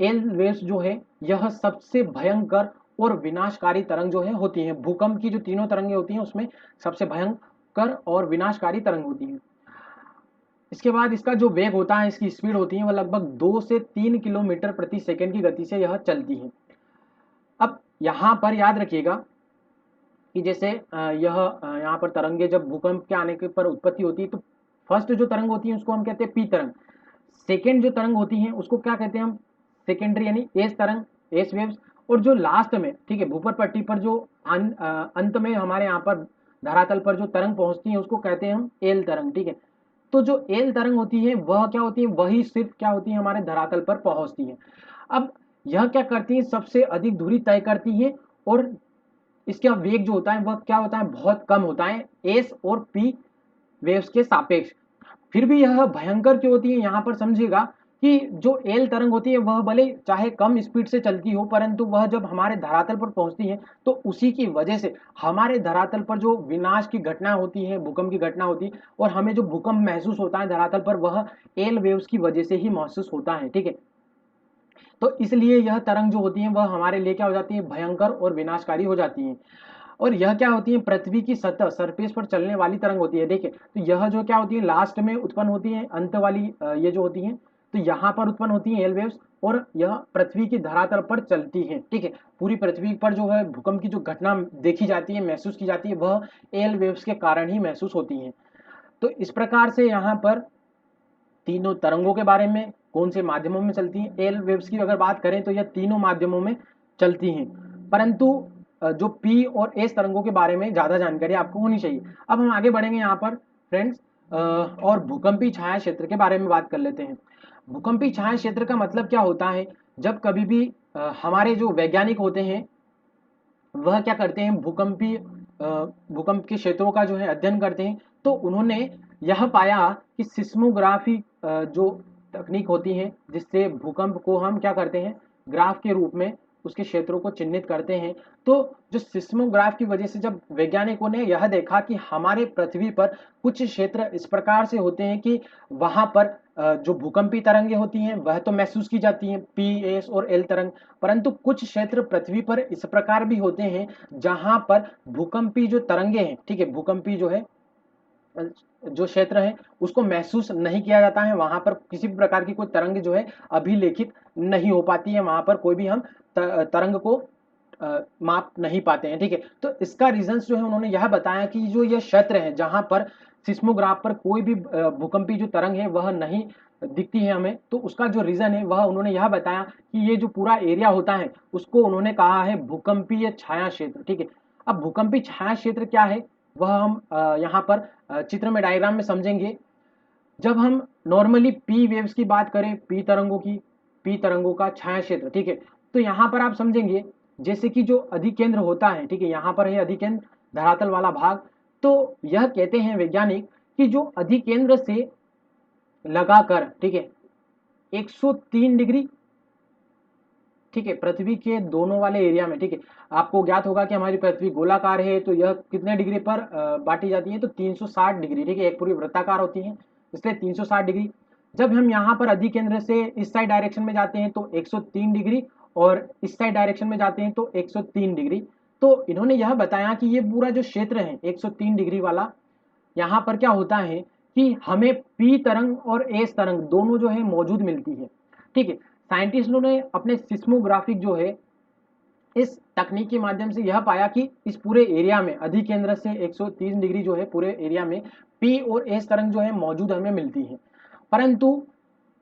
एल वेव्स जो है यह सबसे भयंकर और विनाशकारी तरंग जो है होती है। भूकंप की जो तीनों तरंगे होती हैं उसमें सबसे भयंकर और विनाशकारी तरंग होती है। इसके बाद इसका जो वेग होता है, इसकी स्पीड होती है, वह लगभग 2 से 3 किलोमीटर प्रति सेकंड की गति से यह चलती है। अब यहाँ पर याद रखिएगा कि जैसे यहाँ पर तरंगे जब भूकंप के आने के पर उत्पत्ति होती है तो फर्स्ट जो तरंग होती है उसको हम कहते हैं पी तरंग। सेकेंड जो तरंग होती है उसको क्या कहते हैं हम, सेकेंडरी यानी एस तरंग, एस वेव्स। और जो लास्ट में, ठीक है, भूपर पट्टी पर जो अंत में हमारे यहाँ पर धरातल पर जो तरंग पहुंचती है उसको कहते हैं हम एल तरंग। ठीक है, तो जो एल तरंग होती है वह क्या होती है, वही सिर्फ क्या होती है, हमारे धरातल पर पहुंचती है। अब यह क्या करती है, सबसे अधिक दूरी तय करती है और इसका वेग जो होता है वह क्या होता है, बहुत कम होता है एस और पी वेव्स के सापेक्ष। फिर भी यह भयंकर क्यों होती है, यहाँ पर समझिएगा कि जो एल तरंग होती है वह भले चाहे कम स्पीड से चलती हो, परंतु वह जब हमारे धरातल पर पहुंचती है तो उसी की वजह से हमारे धरातल पर जो विनाश की घटना होती है, भूकंप की घटना होती है, और हमें जो भूकंप महसूस होता है धरातल पर, वह एल वेव्स की वजह से ही महसूस होता है। ठीक है, तो इसलिए यह तरंग जो होती है वह हमारे लिए क्या हो जाती है, भयंकर और विनाशकारी हो जाती है। और यह क्या होती है, पृथ्वी की सतह सरफेस पर चलने वाली तरंग होती है। देखिए, तो यह जो क्या होती है लास्ट में उत्पन्न होती है, अंत वाली ये जो होती है, तो यहाँ पर उत्पन्न होती है एल वेव्स, और यह पृथ्वी की धरातल पर चलती है। ठीक है, पूरी पृथ्वी पर जो है भूकंप की जो घटना देखी जाती है, महसूस की जाती है, वह एल वेव्स के कारण ही महसूस होती है। तो इस प्रकार से यहाँ पर तीनों तरंगों के बारे में, कौन से माध्यमों में चलती हैं, एल वेव्स की अगर बात करें तो यह तीनों माध्यमों में चलती हैं, परंतु जो पी और एस तरंगों के बारे में ज़्यादा जानकारी आपको होनी चाहिए। अब हम आगे बढ़ेंगे यहाँ पर फ्रेंड्स, और भूकंपी छाया क्षेत्र के बारे में बात कर लेते हैं। भूकंपी छाया क्षेत्र का मतलब क्या होता है, जब कभी भी हमारे जो वैज्ञानिक होते हैं वह क्या करते हैं, भूकंप के क्षेत्रों का जो है अध्ययन करते हैं, तो उन्होंने यह पाया कि सिस्मोग्राफी जो तकनीक होती है जिससे भूकंप को हम क्या करते हैं, ग्राफ के रूप में उसके क्षेत्रों को चिन्हित करते हैं। तो जो सिस्मोग्राफ की वजह से जब वैज्ञानिकों ने यह देखा कि हमारे पृथ्वी पर कुछ क्षेत्र इस प्रकार से होते हैं कि वहां पर जो भूकंपी तरंगे होती हैं वह तो महसूस की जाती हैं, पी एस और एल तरंग, परंतु कुछ क्षेत्र पृथ्वी पर इस प्रकार भी होते हैं जहां पर भूकंपी जो तरंगे हैं, ठीक है, भूकंपी जो है जो क्षेत्र है उसको महसूस नहीं किया जाता है, वहां पर किसी भी प्रकार की कोई तरंग जो है अभिलेखित नहीं हो पाती है, वहां पर कोई भी हम तरंग को माप नहीं पाते हैं। ठीक है, तो इसका रीजंस जो है उन्होंने यह बताया कि जो ये क्षेत्र है जहां पर सिस्मोग्राफ पर कोई भी भूकंपी जो तरंग है वह नहीं दिखती है हमें, तो उसका जो रीजन है वह उन्होंने यह बताया कि ये जो पूरा एरिया होता है उसको उन्होंने कहा है भूकंपीय छाया क्षेत्र। ठीक है, अब भूकंपी छाया क्षेत्र क्या है वह हम यहाँ पर चित्र में डायग्राम में समझेंगे। जब हम नॉर्मली पी वेव्स की बात करें, पी तरंगों का छाया क्षेत्र, ठीक है, तो यहाँ पर आप समझेंगे जैसे कि जो अधिकेंद्र होता है, ठीक है, यहाँ पर है अधिकेंद्र धरातल वाला भाग, तो यह कहते हैं वैज्ञानिक कि जो अधिकेंद्र से लगाकर, ठीक है, 103 डिग्री, ठीक है, पृथ्वी के दोनों वाले एरिया में, ठीक है, आपको ज्ञात होगा कि हमारी पृथ्वी गोलाकार है, तो यह कितने डिग्री पर बांटी जाती है, तो 360 डिग्री, ठीक है, एक पूरी वृत्ताकार होती है, इसलिए 360 डिग्री। जब हम यहाँ पर अधिकेंद्र से इस साइड डायरेक्शन में जाते हैं तो 103 डिग्री, और इस साइड डायरेक्शन में जाते हैं तो 103 डिग्री। तो इन्होंने यह बताया कि ये पूरा जो क्षेत्र है 103 डिग्री वाला, यहाँ पर क्या होता है कि हमें पी तरंग और एस तरंग दोनों जो है मौजूद मिलती है। ठीक है, साइंटिस्टों ने अपने सिस्मोग्राफिक जो है इस तकनीक के माध्यम से यह पाया कि इस पूरे एरिया में अधिकेंद्र से 130 डिग्री जो है पूरे एरिया में पी और एस तरंग जो है मौजूद हमें मिलती है, परंतु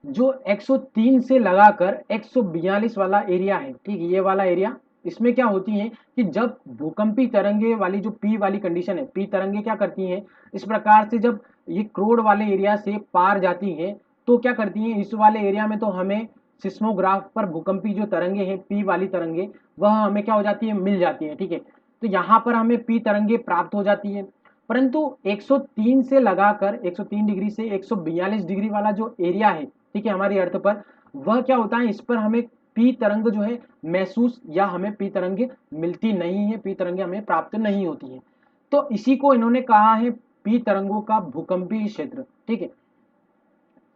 जो 103 से लगाकर 142 वाला एरिया है, ठीक है, ये वाला एरिया, इसमें क्या होती है कि जब भूकंपी तरंगे वाली जो पी वाली कंडीशन है, पी तरंगे क्या करती हैं इस प्रकार से, जब ये क्रोड वाले एरिया से पार जाती हैं तो क्या करती हैं, इस वाले एरिया में तो हमें सिस्मोग्राफ पर भूकंपी जो तरंगे हैं पी वाली तरंगे वह हमें क्या हो जाती है, मिल जाती है। ठीक है, तो यहाँ पर हमें पी तरंगे प्राप्त हो जाती है, परंतु 103 से लगाकर 103 डिग्री से 142 डिग्री वाला जो एरिया है, ठीक है, हमारी अर्थ पर, वह क्या होता है, इस पर हमें पी तरंग जो है महसूस या हमें पी तरंगे मिलती नहीं है, पी तरंगे हमें प्राप्त नहीं होती है। तो इसी को इन्होंने कहा है पी तरंगों का भूकंपीय क्षेत्र। ठीक है,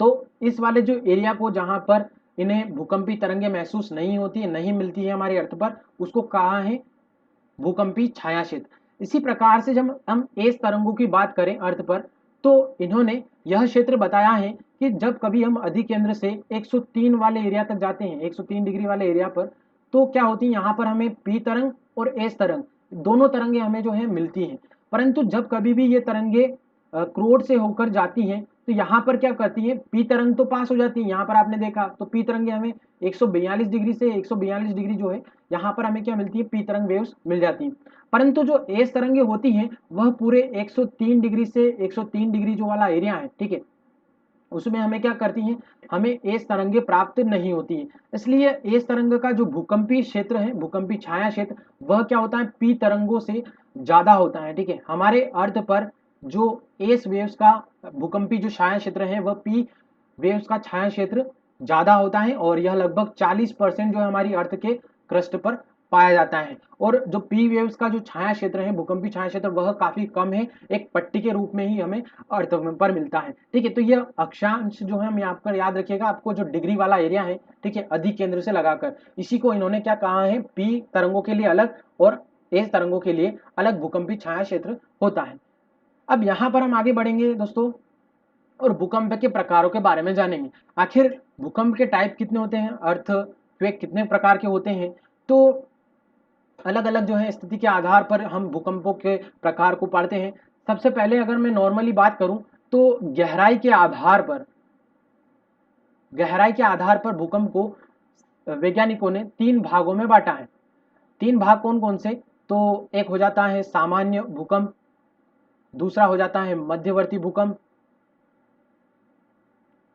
तो इस वाले जो एरिया को जहां पर इन्हें भूकंपी तरंगे महसूस नहीं होती है, नहीं मिलती है हमारी अर्थ पर, उसको कहा है भूकंपी छाया क्षेत्र। इसी प्रकार से जब हम एस तरंगों की बात करें अर्थ पर, तो इन्होंने यह क्षेत्र बताया है कि जब कभी हम अधिकेंद्र से 103 वाले एरिया तक जाते हैं, 103 डिग्री वाले एरिया पर, तो क्या होती है, यहाँ पर हमें पी तरंग और एस तरंग दोनों तरंगे हमें जो है मिलती हैं, परंतु जब कभी भी ये तरंगे क्रोड से होकर जाती हैं तो यहाँ पर क्या करती है, पी तरंग तो पास हो जाती है, यहाँ पर आपने देखा तो पी तरंगे हमें 142 डिग्री से 142 डिग्री जो है यहाँ पर हमें क्या मिलती है, पी तरंग वेव्स मिल जाती हैं, परंतु जो एस तरंगे होती हैं वह पूरे 103 डिग्री से 103 डिग्री जो वाला एरिया है, ठीक है, उसमें हमें क्या करती हैं, हमें एस तरंगे प्राप्त नहीं होती है। इसलिए एस तरंग का जो भूकंपीय क्षेत्र है, भूकंपीय छाया क्षेत्र, वह क्या होता है, पी तरंगों से ज्यादा होता है। ठीक है, हमारे अर्थ पर जो एस वेव्स का भूकंपीय जो छाया क्षेत्र है वह पी वेव्स का छाया क्षेत्र ज्यादा होता है, और यह लगभग 40% जो है हमारी अर्थ के क्रस्ट पर पाया जाता है। और जो पी वेव्स का जो छाया क्षेत्र है, भूकंपीय छाया क्षेत्र, वह काफी कम है, एक पट्टी के रूप में ही हमें अर्थ पर मिलता है। ठीक है, तो यह अक्षांश जो है हम यहाँ पर याद रखिएगा, आपको जो डिग्री वाला एरिया है, ठीक है, अधिक केंद्र से लगाकर, इसी को इन्होंने क्या कहा है, पी तरंगों के लिए अलग और एस तरंगों के लिए अलग भूकंपीय छाया क्षेत्र होता है। अब यहाँ पर हम आगे बढ़ेंगे दोस्तों, और भूकंप के प्रकारों के बारे में जानेंगे। आखिर भूकंप के टाइप कितने होते हैं, अर्थक्वेक कितने प्रकार के होते हैं। तो अलग अलग जो है स्थिति के आधार पर हम भूकंपों के प्रकार को पढ़ते हैं। सबसे पहले अगर मैं नॉर्मली बात करूं तो गहराई के आधार पर भूकंप को वैज्ञानिकों ने 3 भागों में बांटा है। 3 भाग कौन कौन से, तो एक हो जाता है सामान्य भूकंप, दूसरा हो जाता है मध्यवर्ती भूकंप,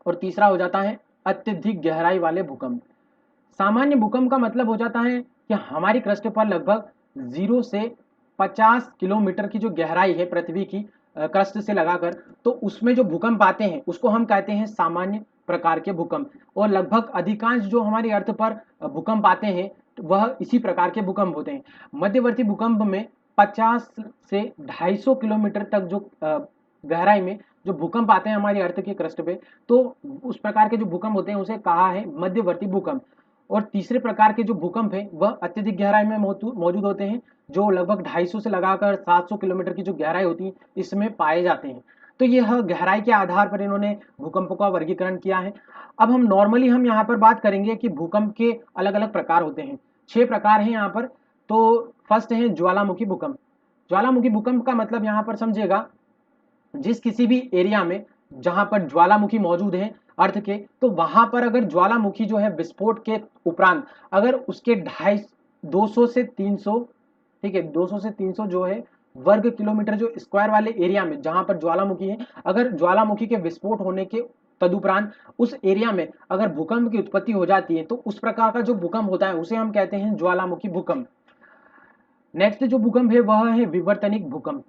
और तीसरा हो जाता है अत्यधिक गहराई वाले भूकंप। सामान्य भूकंप का मतलब हो जाता है कि हमारी क्रस्ट पर लगभग 0 से 50 किलोमीटर की जो गहराई है पृथ्वी की क्रस्ट से लगाकर, तो उसमें जो भूकंप आते हैं उसको हम कहते हैं सामान्य प्रकार के भूकंप। और लगभग अधिकांश जो हमारी अर्थ पर भूकंप आते हैं वह इसी प्रकार के भूकंप होते हैं। मध्यवर्ती भूकंप में 50 से 250 किलोमीटर तक जो गहराई में जो भूकंप आते हैं हमारी अर्थ की क्रस्ट पे, तो उस प्रकार के जो भूकंप होते हैं उसे कहा है मध्यवर्ती भूकंप। और तीसरे प्रकार के जो भूकंप है वह अत्यधिक गहराई में मौजूद होते हैं, जो लगभग 250 से लगाकर 700 किलोमीटर की जो गहराई होती है इसमें पाए जाते हैं। तो यह गहराई के आधार पर इन्होंने भूकंपों का वर्गीकरण किया है। अब हम यहाँ पर बात करेंगे कि भूकंप के अलग अलग प्रकार होते हैं। 6 प्रकार हैं यहाँ पर। तो फर्स्ट है ज्वालामुखी भूकंप। ज्वालामुखी भूकंप का मतलब यहाँ पर समझिएगा, जिस किसी भी एरिया में जहां पर ज्वालामुखी मौजूद है अर्थ के, तो वहां पर अगर ज्वालामुखी जो है विस्फोट के उपरांत अगर उसके 200 से 300, ठीक है, 200 से 300 जो है वर्ग किलोमीटर जो स्क्वायर वाले एरिया में जहां पर ज्वालामुखी है, अगर ज्वालामुखी के विस्फोट होने के तदुपरांत उस एरिया में अगर भूकंप की उत्पत्ति हो जाती है, तो उस प्रकार का जो भूकंप होता है उसे हम कहते हैं ज्वालामुखी भूकंप। नेक्स्ट जो भूकंप है वह है विवर्तनिक भूकंप।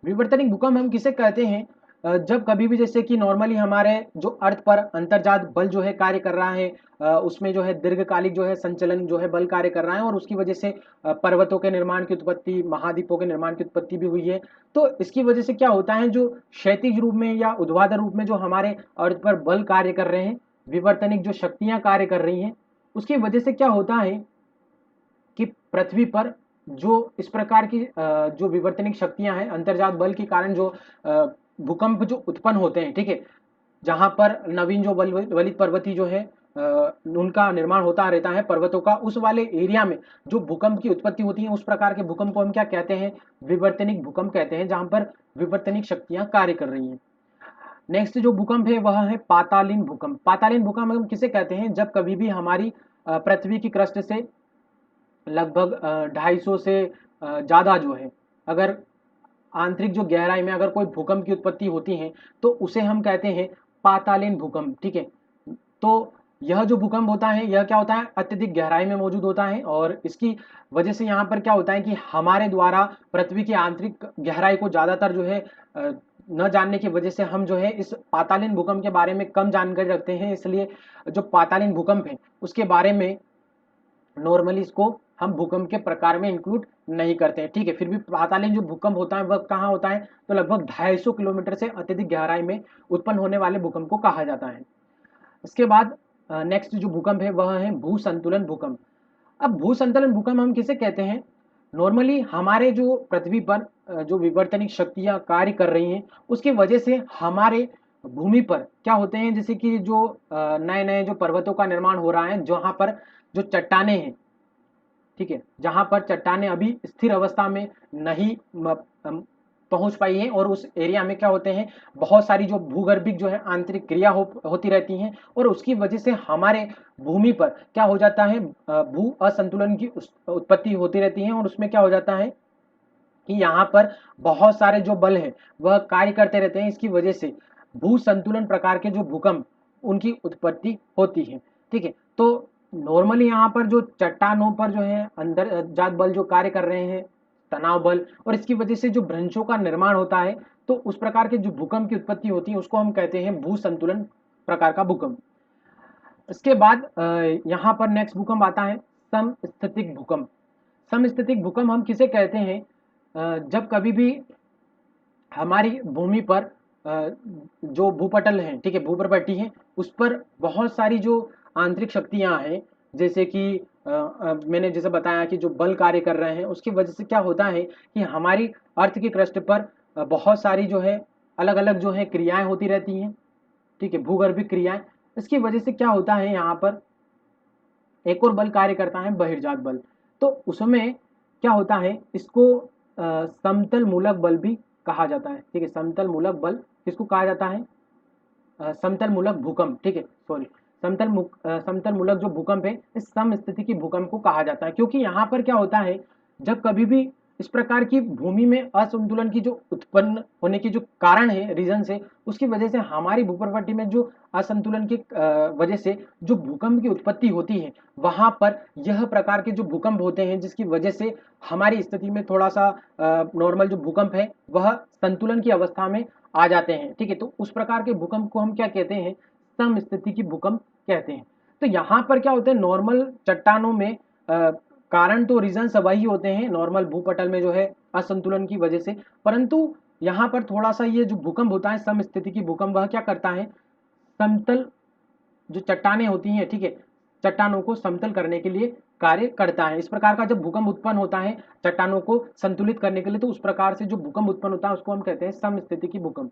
विवर्तनिक भूकंप हम किसे कहते हैं, जब कभी भी जैसे कि नॉर्मली हमारे जो अर्थ पर अंतर्जात बल जो है कार्य कर रहा है, उसमें जो है दीर्घकालिक जो है संचलन जो है बल कार्य कर रहा है, और उसकी वजह से पर्वतों के निर्माण की उत्पत्ति, महाद्वीपों के निर्माण की उत्पत्ति भी हुई है। तो इसकी वजह से क्या होता है, जो क्षैतिज रूप में या ऊर्ध्वाधर रूप में जो हमारे अर्थ पर बल कार्य कर रहे हैं, विवर्तनिक जो शक्तियां कार्य कर रही हैं, उसकी वजह से क्या होता है कि पृथ्वी पर जो इस प्रकार की जो विवर्तनिक शक्तियां हैं, अंतर्जात बल के कारण जो भूकंप जो उत्पन्न होते हैं, ठीक है, जहां पर नवीन जो वलित पर्वती जो है उनका निर्माण होता रहता है पर्वतों का, उस वाले एरिया में जो भूकंप की उत्पत्ति होती है, उस प्रकार के भूकंप को हम क्या कहते हैं, विवर्तनिक भूकंप कहते हैं, जहां पर विवर्तनिक शक्तियां कार्य कर रही हैं। नेक्स्ट जो भूकंप है वह है पातालीन भूकंप। पातालीन भूकंप हम किसे कहते हैं, जब कभी भी हमारी पृथ्वी की क्रस्ट से लगभग 250 से ज़्यादा जो है अगर आंतरिक जो गहराई में अगर कोई भूकंप की उत्पत्ति होती है, तो उसे हम कहते हैं पातालीन भूकंप। ठीक है, तो यह जो भूकंप होता है यह क्या होता है, अत्यधिक गहराई में मौजूद होता है, और इसकी वजह से यहाँ पर क्या होता है कि हमारे द्वारा पृथ्वी की आंतरिक गहराई को ज़्यादातर जो है न जानने की वजह से हम जो है इस पातालीन भूकंप के बारे में कम जानकारी रखते हैं। इसलिए जो पातालीन भूकंप है उसके बारे में नॉर्मली इसको हम भूकंप के प्रकार में इंक्लूड नहीं करते हैं। ठीक है, फिर भी पातालीन जो भूकंप होता है वह कहाँ होता है, तो लगभग 250 किलोमीटर से अत्यधिक गहराई में उत्पन्न होने वाले भूकंप को कहा जाता है। इसके बाद नेक्स्ट जो भूकंप है वह है भू संतुलन भूकंप। अब भू संतुलन भूकंप हम किसे कहते हैं, नॉर्मली हमारे जो पृथ्वी पर जो विवर्तनिक शक्तियां कार्य कर रही हैं उसकी वजह से हमारे भूमि पर क्या होते हैं, जैसे कि जो नए नए जो पर्वतों का निर्माण हो रहा है, जहां पर जो चट्टाने हैं, ठीक है, जहां पर चट्टाने अभी स्थिर अवस्था में नहीं पहुंच पाई है, और उस एरिया में क्या होते हैं, बहुत सारी जो भूगर्भिक जो है आंतरिक क्रिया होती रहती हैं, और उसकी वजह से हमारे भूमि पर क्या हो जाता है, भू असंतुलन की उत्पत्ति होती रहती है, और उसमें क्या हो जाता है कि यहाँ पर बहुत सारे जो बल हैं वह कार्य करते रहते हैं। इसकी वजह से भू संतुलन प्रकार के जो भूकंप उनकी उत्पत्ति होती है। ठीक है, तो नॉर्मली यहाँ पर जो चट्टानों पर जो है अंदर जात बल जो कार्य कर रहे हैं, तनाव बल, और इसकी वजह से जो भ्रंशों का निर्माण होता है, तो उस प्रकार के जो भूकंप की उत्पत्ति होती है उसको हम कहते हैं भू संतुलन प्रकार का भूकंप। इसके बाद यहाँ पर नेक्स्ट भूकंप आता है समस्थितिक भूकंप। समस्थितिक भूकंप हम किसे कहते हैं? जब कभी भी हमारी भूमि पर जो भूपटल है, ठीक है, भूप्रपट्टी है, उस पर बहुत सारी जो आंतरिक शक्तियां हैं, जैसे कि मैंने जैसे बताया कि जो बल कार्य कर रहे हैं, उसकी वजह से क्या होता है कि हमारी अर्थ की क्रस्ट पर बहुत सारी जो है अलग अलग जो है क्रियाएं होती रहती हैं। ठीक है, भूगर्भिक क्रियाएं। इसकी वजह से क्या होता है, यहाँ पर एक और बल कार्य करता है, बहिर्जात बल। तो उसमें क्या होता है, इसको समतल मूलक बल भी कहा जाता है। ठीक है, समतल मूलक बल किसको कहा जाता है? समतल मूलक भूकंप। ठीक है, सॉरी, समतल मूलक जो भूकंप है, इस समस्थिति की भूकंप को कहा जाता है, क्योंकि यहाँ पर क्या होता है, जब कभी भी इस प्रकार की भूमि में असंतुलन की जो उत्पन्न होने की जो कारण है, रीजन से, उसकी वजह से हमारी भूप्रपट्टी में जो असंतुलन की वजह से जो भूकंप की उत्पत्ति होती है, वहां पर यह प्रकार के जो भूकंप होते हैं, जिसकी वजह से हमारी स्थिति में थोड़ा सा नॉर्मल जो भूकंप है वह संतुलन की अवस्था में आ जाते हैं। ठीक है, तो उस प्रकार के भूकंप को हम क्या कहते हैं? समस्थिति की भूकंप कहते हैं। तो यहाँ पर क्या होता है, नॉर्मल चट्टानों में कारण तो रीजन वही होते हैं नॉर्मल भूपटल में जो है असंतुलन की वजह से, परंतु यहाँ पर थोड़ा सा ये जो भूकंप होता है समस्थिति की भूकंप, वह क्या करता है, समतल जो चट्टानें होती हैं, ठीक है, चट्टानों को समतल करने के लिए कार्य करता है। इस प्रकार का जब भूकंप उत्पन्न होता है चट्टानों को संतुलित करने के लिए, तो उस प्रकार से जो भूकंप उत्पन्न होता है उसको हम कहते हैं समस्थिति की भूकंप।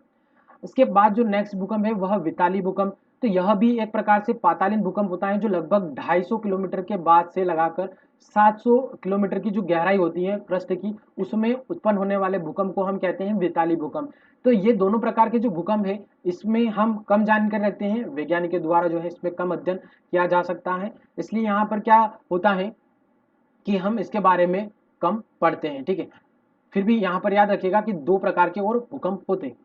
इसके बाद जो नेक्स्ट भूकंप है वह विताली भूकंप। तो यह भी एक प्रकार से पातालीन भूकंप होता है, जो लगभग 250 किलोमीटर के बाद से लगाकर 700 किलोमीटर की जो गहराई होती है क्रस्ट की, उसमें उत्पन्न होने वाले भूकंप को हम कहते हैं विताली भूकंप। तो ये दोनों प्रकार के जो भूकंप है, इसमें हम कम जानकारी रखते हैं, वैज्ञानिक के द्वारा जो है इसमें कम अध्ययन किया जा सकता है, इसलिए यहाँ पर क्या होता है कि हम इसके बारे में कम पढ़ते हैं। ठीक है, फिर भी यहाँ पर याद रखिएगा कि दो प्रकार के और भूकंप होते हैं।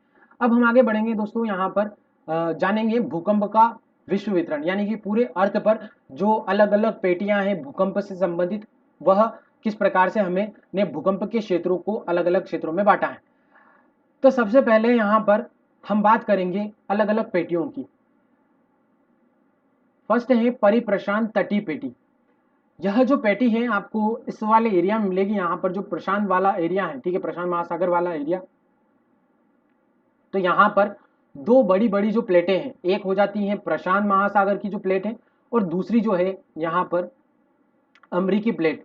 अब हम आगे बढ़ेंगे दोस्तों, यहाँ पर जानेंगे भूकंप का विश्व वितरण, यानी कि पूरे अर्थ पर जो अलग अलग पेटियां हैं भूकंप से संबंधित, वह किस प्रकार से हमें ने भूकंप के क्षेत्रों को अलग अलग क्षेत्रों में बांटा है। तो सबसे पहले यहाँ पर हम बात करेंगे अलग अलग पेटियों की। फर्स्ट है परिप्रशांत तटीय पेटी। यह जो पेटी है आपको इस वाले एरिया में मिलेगी, यहाँ पर जो प्रशांत वाला एरिया है, ठीक है, प्रशांत महासागर वाला एरिया। तो यहाँ पर दो बड़ी बड़ी जो प्लेटें हैं, एक हो जाती है प्रशांत महासागर की जो प्लेट है, और दूसरी जो है यहाँ पर अमरीकी प्लेट।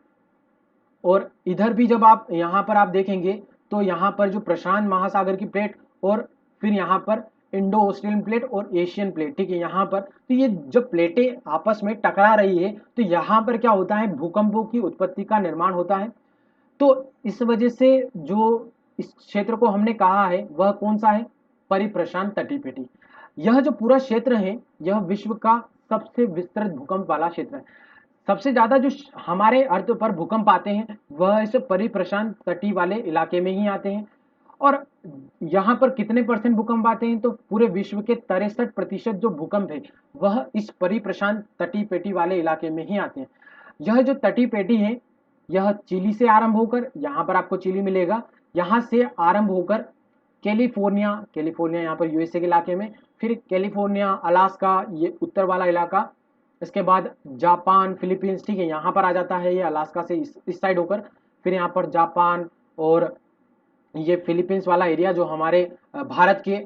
और इधर भी जब आप यहाँ पर आप देखेंगे तो यहाँ पर जो प्रशांत महासागर की प्लेट, और फिर यहाँ पर इंडो ऑस्ट्रेलियन प्लेट और एशियन प्लेट, ठीक है, यहाँ पर तो ये जब प्लेटें आपस में टकरा रही है, तो यहाँ पर क्या होता है, भूकंपों की उत्पत्ति का निर्माण होता है। तो इस वजह से जो इस क्षेत्र को हमने कहा है वह कौन सा है, परिप्रशांत तटीय पेटी। यह जो पूरा क्षेत्र है, यह विश्व का सबसे विस्तृत भूकंप वाला क्षेत्र है। सबसे ज्यादा जो हमारे अर्थ पर भूकंप आते हैं वह इस परिप्रशांत तटीय वाले इलाके में ही आते हैं। और यहाँ पर कितने परसेंट भूकंप आते हैं, तो पूरे विश्व के 63% जो भूकंप है वह इस परिप्रशांत तटीय पेटी वाले इलाके में ही आते हैं। यह जो तटीय पेटी है, यह चिली से आरंभ होकर, यहाँ पर आपको चिली मिलेगा, यहाँ से आरंभ होकर कैलिफोर्निया, कैलिफोर्निया यहाँ पर यूएसए के इलाके में, फिर कैलिफोर्निया, अलास्का, ये उत्तर वाला इलाका, इसके बाद जापान, फिलीपींस, ठीक है, यहाँ पर आ जाता है ये अलास्का से इस साइड होकर, फिर यहाँ पर जापान और ये फिलीपींस वाला एरिया जो हमारे भारत के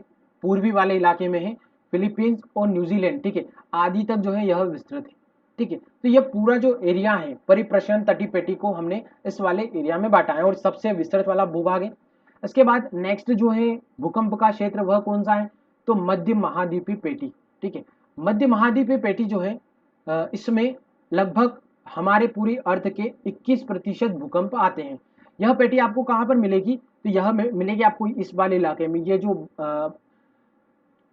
पूर्वी वाले इलाके में है, फिलीपींस और न्यूजीलैंड, ठीक है, आदि तक जो है यह विस्तृत है। ठीक है, तो यह पूरा जो एरिया है परिप्रशांत तटीय पेटी को हमने इस वाले एरिया में बांटा है और सबसे विस्तृत वाला भूभाग है। इसके बाद नेक्स्ट जो है भूकंप का क्षेत्र वह कौन सा है, तो मध्य महाद्वीपीय पेटी। ठीक है, मध्य महाद्वीपीय पेटी जो है इसमें लगभग हमारे पूरी अर्थ के 21% भूकंप आते हैं। यह पेटी आपको कहाँ पर मिलेगी, तो यह मिलेगी आपको इस वाले इलाके में, ये जो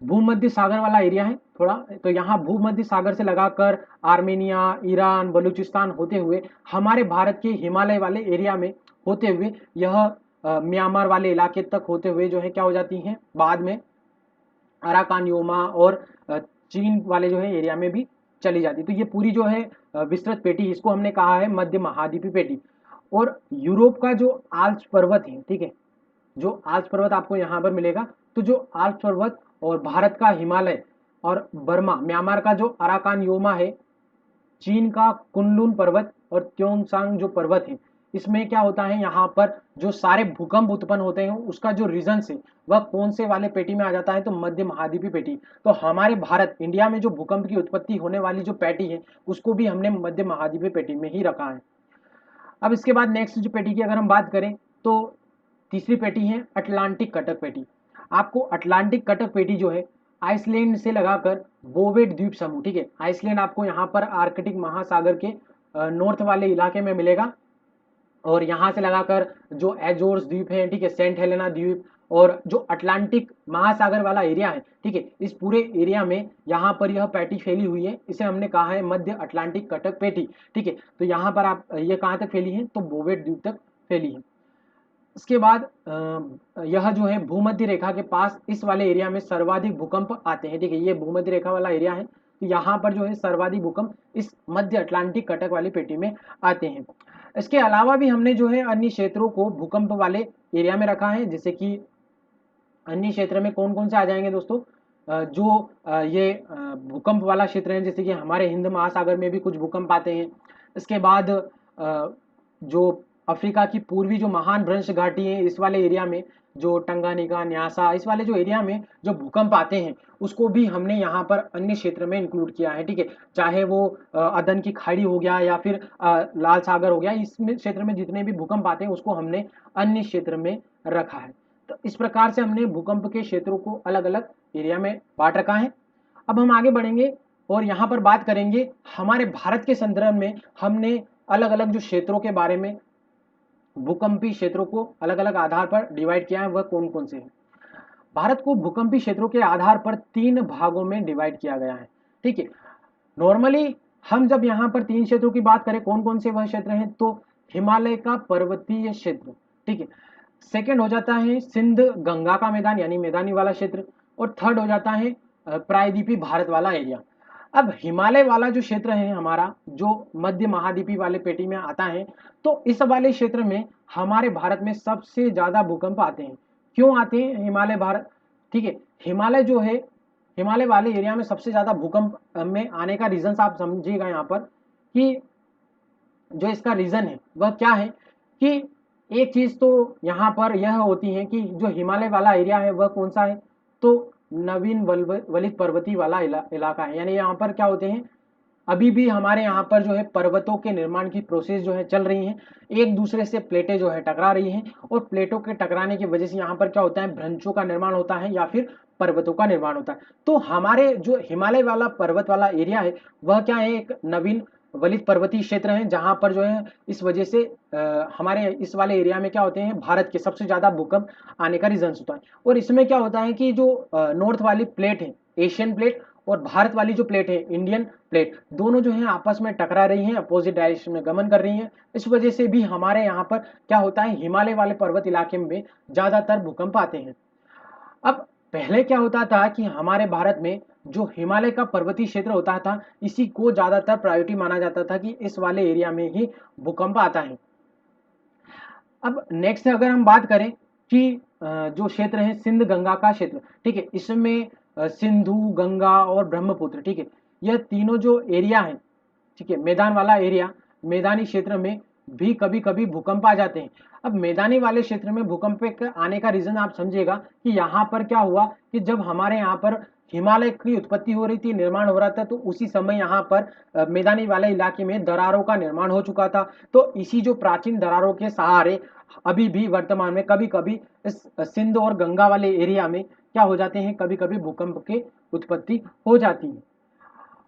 भूमध्य सागर वाला एरिया है थोड़ा, तो यहाँ भूमध्य सागर से लगाकर आर्मेनिया, ईरान, बलूचिस्तान होते हुए हमारे भारत के हिमालय वाले एरिया में होते हुए यह म्यांमार वाले इलाके तक होते हुए जो है क्या हो जाती हैं, बाद में अराकानयोमा और चीन वाले जो है एरिया में भी चली जाती है। तो ये पूरी जो है विस्तृत पेटी, इसको हमने कहा है मध्य महाद्वीपीय पेटी। और यूरोप का जो आल्प्स पर्वत है, ठीक है, जो आल्प्स पर्वत आपको यहाँ पर मिलेगा, तो जो आल्प्स पर्वत और भारत का हिमालय और बर्मा म्यांमार का जो अराकानयोमा है, चीन का कुनलुन पर्वत और त्योंगसांग जो पर्वत है, इसमें क्या होता है, यहाँ पर जो सारे भूकंप उत्पन्न होते हैं उसका जो रीजन है वह कौन से वाले पेटी में आ जाता है, तो मध्य महाद्वीपीय पेटी। तो हमारे भारत इंडिया में जो भूकंप की उत्पत्ति होने वाली जो पेटी है उसको भी हमने मध्य महाद्वीपीय पेटी में ही रखा है। अब इसके बाद नेक्स्ट जो पेटी की अगर हम बात करें तो तीसरी पेटी है अटलांटिक कटक पेटी। आपको अटलांटिक कटक पेटी जो है आइसलैंड से लगाकर बोवेट द्वीप समूह, ठीक है, आइसलैंड आपको यहाँ पर आर्कटिक महासागर के नॉर्थ वाले इलाके में मिलेगा, और यहाँ से लगाकर जो एजोर्स द्वीप है, ठीक है, सेंट हेलेना द्वीप और जो अटलांटिक महासागर वाला एरिया है, ठीक है, इस पूरे एरिया में यहाँ पर यह पेटी फैली हुई है, इसे हमने कहा है मध्य अटलांटिक कटक पेटी, ठीक है। तो यहाँ पर आप ये कहाँ तक फैली है, तो बोवेट द्वीप तक फैली है। इसके बाद यह जो है भूमध्य रेखा के पास इस वाले एरिया में सर्वाधिक भूकंप आते हैं, ठीक है, ये भूमध्य रेखा वाला एरिया है, तो यहाँ पर जो है सर्वाधिक भूकंप इस मध्य अटलांटिक कटक वाली पेटी में आते हैं। इसके अलावा भी हमने जो है अन्य क्षेत्रों को भूकंप वाले एरिया में रखा है, जैसे कि अन्य क्षेत्र में कौन कौन से आ जाएंगे दोस्तों, जो ये भूकंप वाला क्षेत्र है, जैसे कि हमारे हिंद महासागर में भी कुछ भूकंप आते हैं। इसके बाद जो अफ्रीका की पूर्वी जो महान भ्रंश घाटी है, इस वाले एरिया में जो टंगानिका न्यासा, इस वाले जो एरिया में जो भूकंप आते हैं उसको भी हमने यहाँ पर अन्य क्षेत्र में इंक्लूड किया है, ठीक है। चाहे वो अदन की खाड़ी हो गया या फिर लाल सागर हो गया, इस क्षेत्र में जितने भी भूकंप आते हैं उसको हमने अन्य क्षेत्र में रखा है। तो इस प्रकार से हमने भूकंप के क्षेत्रों को अलग अलग एरिया में बांट रखा है। अब हम आगे बढ़ेंगे और यहाँ पर बात करेंगे हमारे भारत के संदर्भ में हमने अलग अलग जो क्षेत्रों के बारे में, भूकंपी क्षेत्रों को अलग अलग आधार पर डिवाइड किया है, वह कौन कौन से हैं। भारत को भूकंपी क्षेत्रों के आधार पर 3 भागों में डिवाइड किया गया है, ठीक है। नॉर्मली हम जब यहाँ पर 3 क्षेत्रों की बात करें, कौन कौन से वह क्षेत्र हैं, तो हिमालय का पर्वतीय क्षेत्र, ठीक है, सेकंड हो जाता है सिंध गंगा का मैदान यानी मैदानी वाला क्षेत्र, और थर्ड हो जाता है प्रायद्वीपीय भारत वाला एरिया। अब हिमालय वाला जो क्षेत्र है हमारा, जो मध्य महाद्वीपीय वाले पेटी में आता है, तो इस वाले क्षेत्र में हमारे भारत में सबसे ज्यादा भूकंप आते हैं। क्यों आते हैं हिमालय भारत, ठीक है, हिमालय जो है, हिमालय वाले एरिया में सबसे ज्यादा भूकंप में आने का रीजन आप समझिएगा यहाँ पर, कि जो इसका रीजन है वह क्या है, कि एक चीज तो यहाँ पर यह होती है कि जो हिमालय वाला एरिया है वह कौन सा है, तो नवीन वलित पर्वतीय वाला इलाका है। यानी यहाँ पर क्या होते हैं, अभी भी हमारे यहाँ पर जो है पर्वतों के निर्माण की प्रोसेस जो है चल रही है, एक दूसरे से प्लेटें जो है टकरा रही हैं, और प्लेटों के टकराने की वजह से यहाँ पर क्या होता है, भ्रंशों का निर्माण होता है या फिर पर्वतों का निर्माण होता है। तो हमारे जो हिमालय वाला पर्वत वाला एरिया है वह क्या है, एक नवीन वलित पर्वतीय क्षेत्र है, जहां पर जो है इस वजह से हमारे इस वाले एरिया में क्या होते हैं, भारत के सबसे ज्यादा भूकंप आने का रीजन होता है। और इसमें क्या होता है कि जो नॉर्थ वाली प्लेट है, एशियन प्लेट, और भारत वाली जो प्लेट है, इंडियन प्लेट, दोनों जो है आपस में टकरा रही हैं, अपोजिट डायरेक्शन में गमन कर रही हैं। इस वजह से भी हमारे यहाँ पर क्या होता है, हिमालय वाले पर्वत इलाके में ज्यादातर भूकंप आते हैं। अब पहले क्या होता था कि हमारे भारत में जो हिमालय का पर्वतीय क्षेत्र होता था, इसी को ज्यादातर प्रायोरिटी माना जाता था कि इस वाले एरिया में ही भूकंप आता है। अब नेक्स्ट अगर हम बात करें कि जो क्षेत्र है सिंध गंगा का क्षेत्र, ठीक है, इसमें सिंधु गंगा और ब्रह्मपुत्र, ठीक है, यह तीनों जो एरिया है, ठीक है, मैदान वाला एरिया, मैदानी क्षेत्र में भी कभी कभी भूकंप आ जाते हैं। अब मैदानी वाले क्षेत्र में भूकंप आने का रीजन आप समझिएगा कि यहाँ पर क्या हुआ कि जब हमारे यहाँ पर हिमालय की उत्पत्ति हो रही थी, निर्माण हो रहा था, तो उसी समय यहाँ पर मैदानी वाले इलाके में दरारों का निर्माण हो चुका था। तो इसी जो प्राचीन दरारों के सहारे अभी भी वर्तमान में कभी कभी इस सिंध और गंगा वाले एरिया में क्या हो जाते हैं, कभी कभी भूकंप की उत्पत्ति हो जाती है।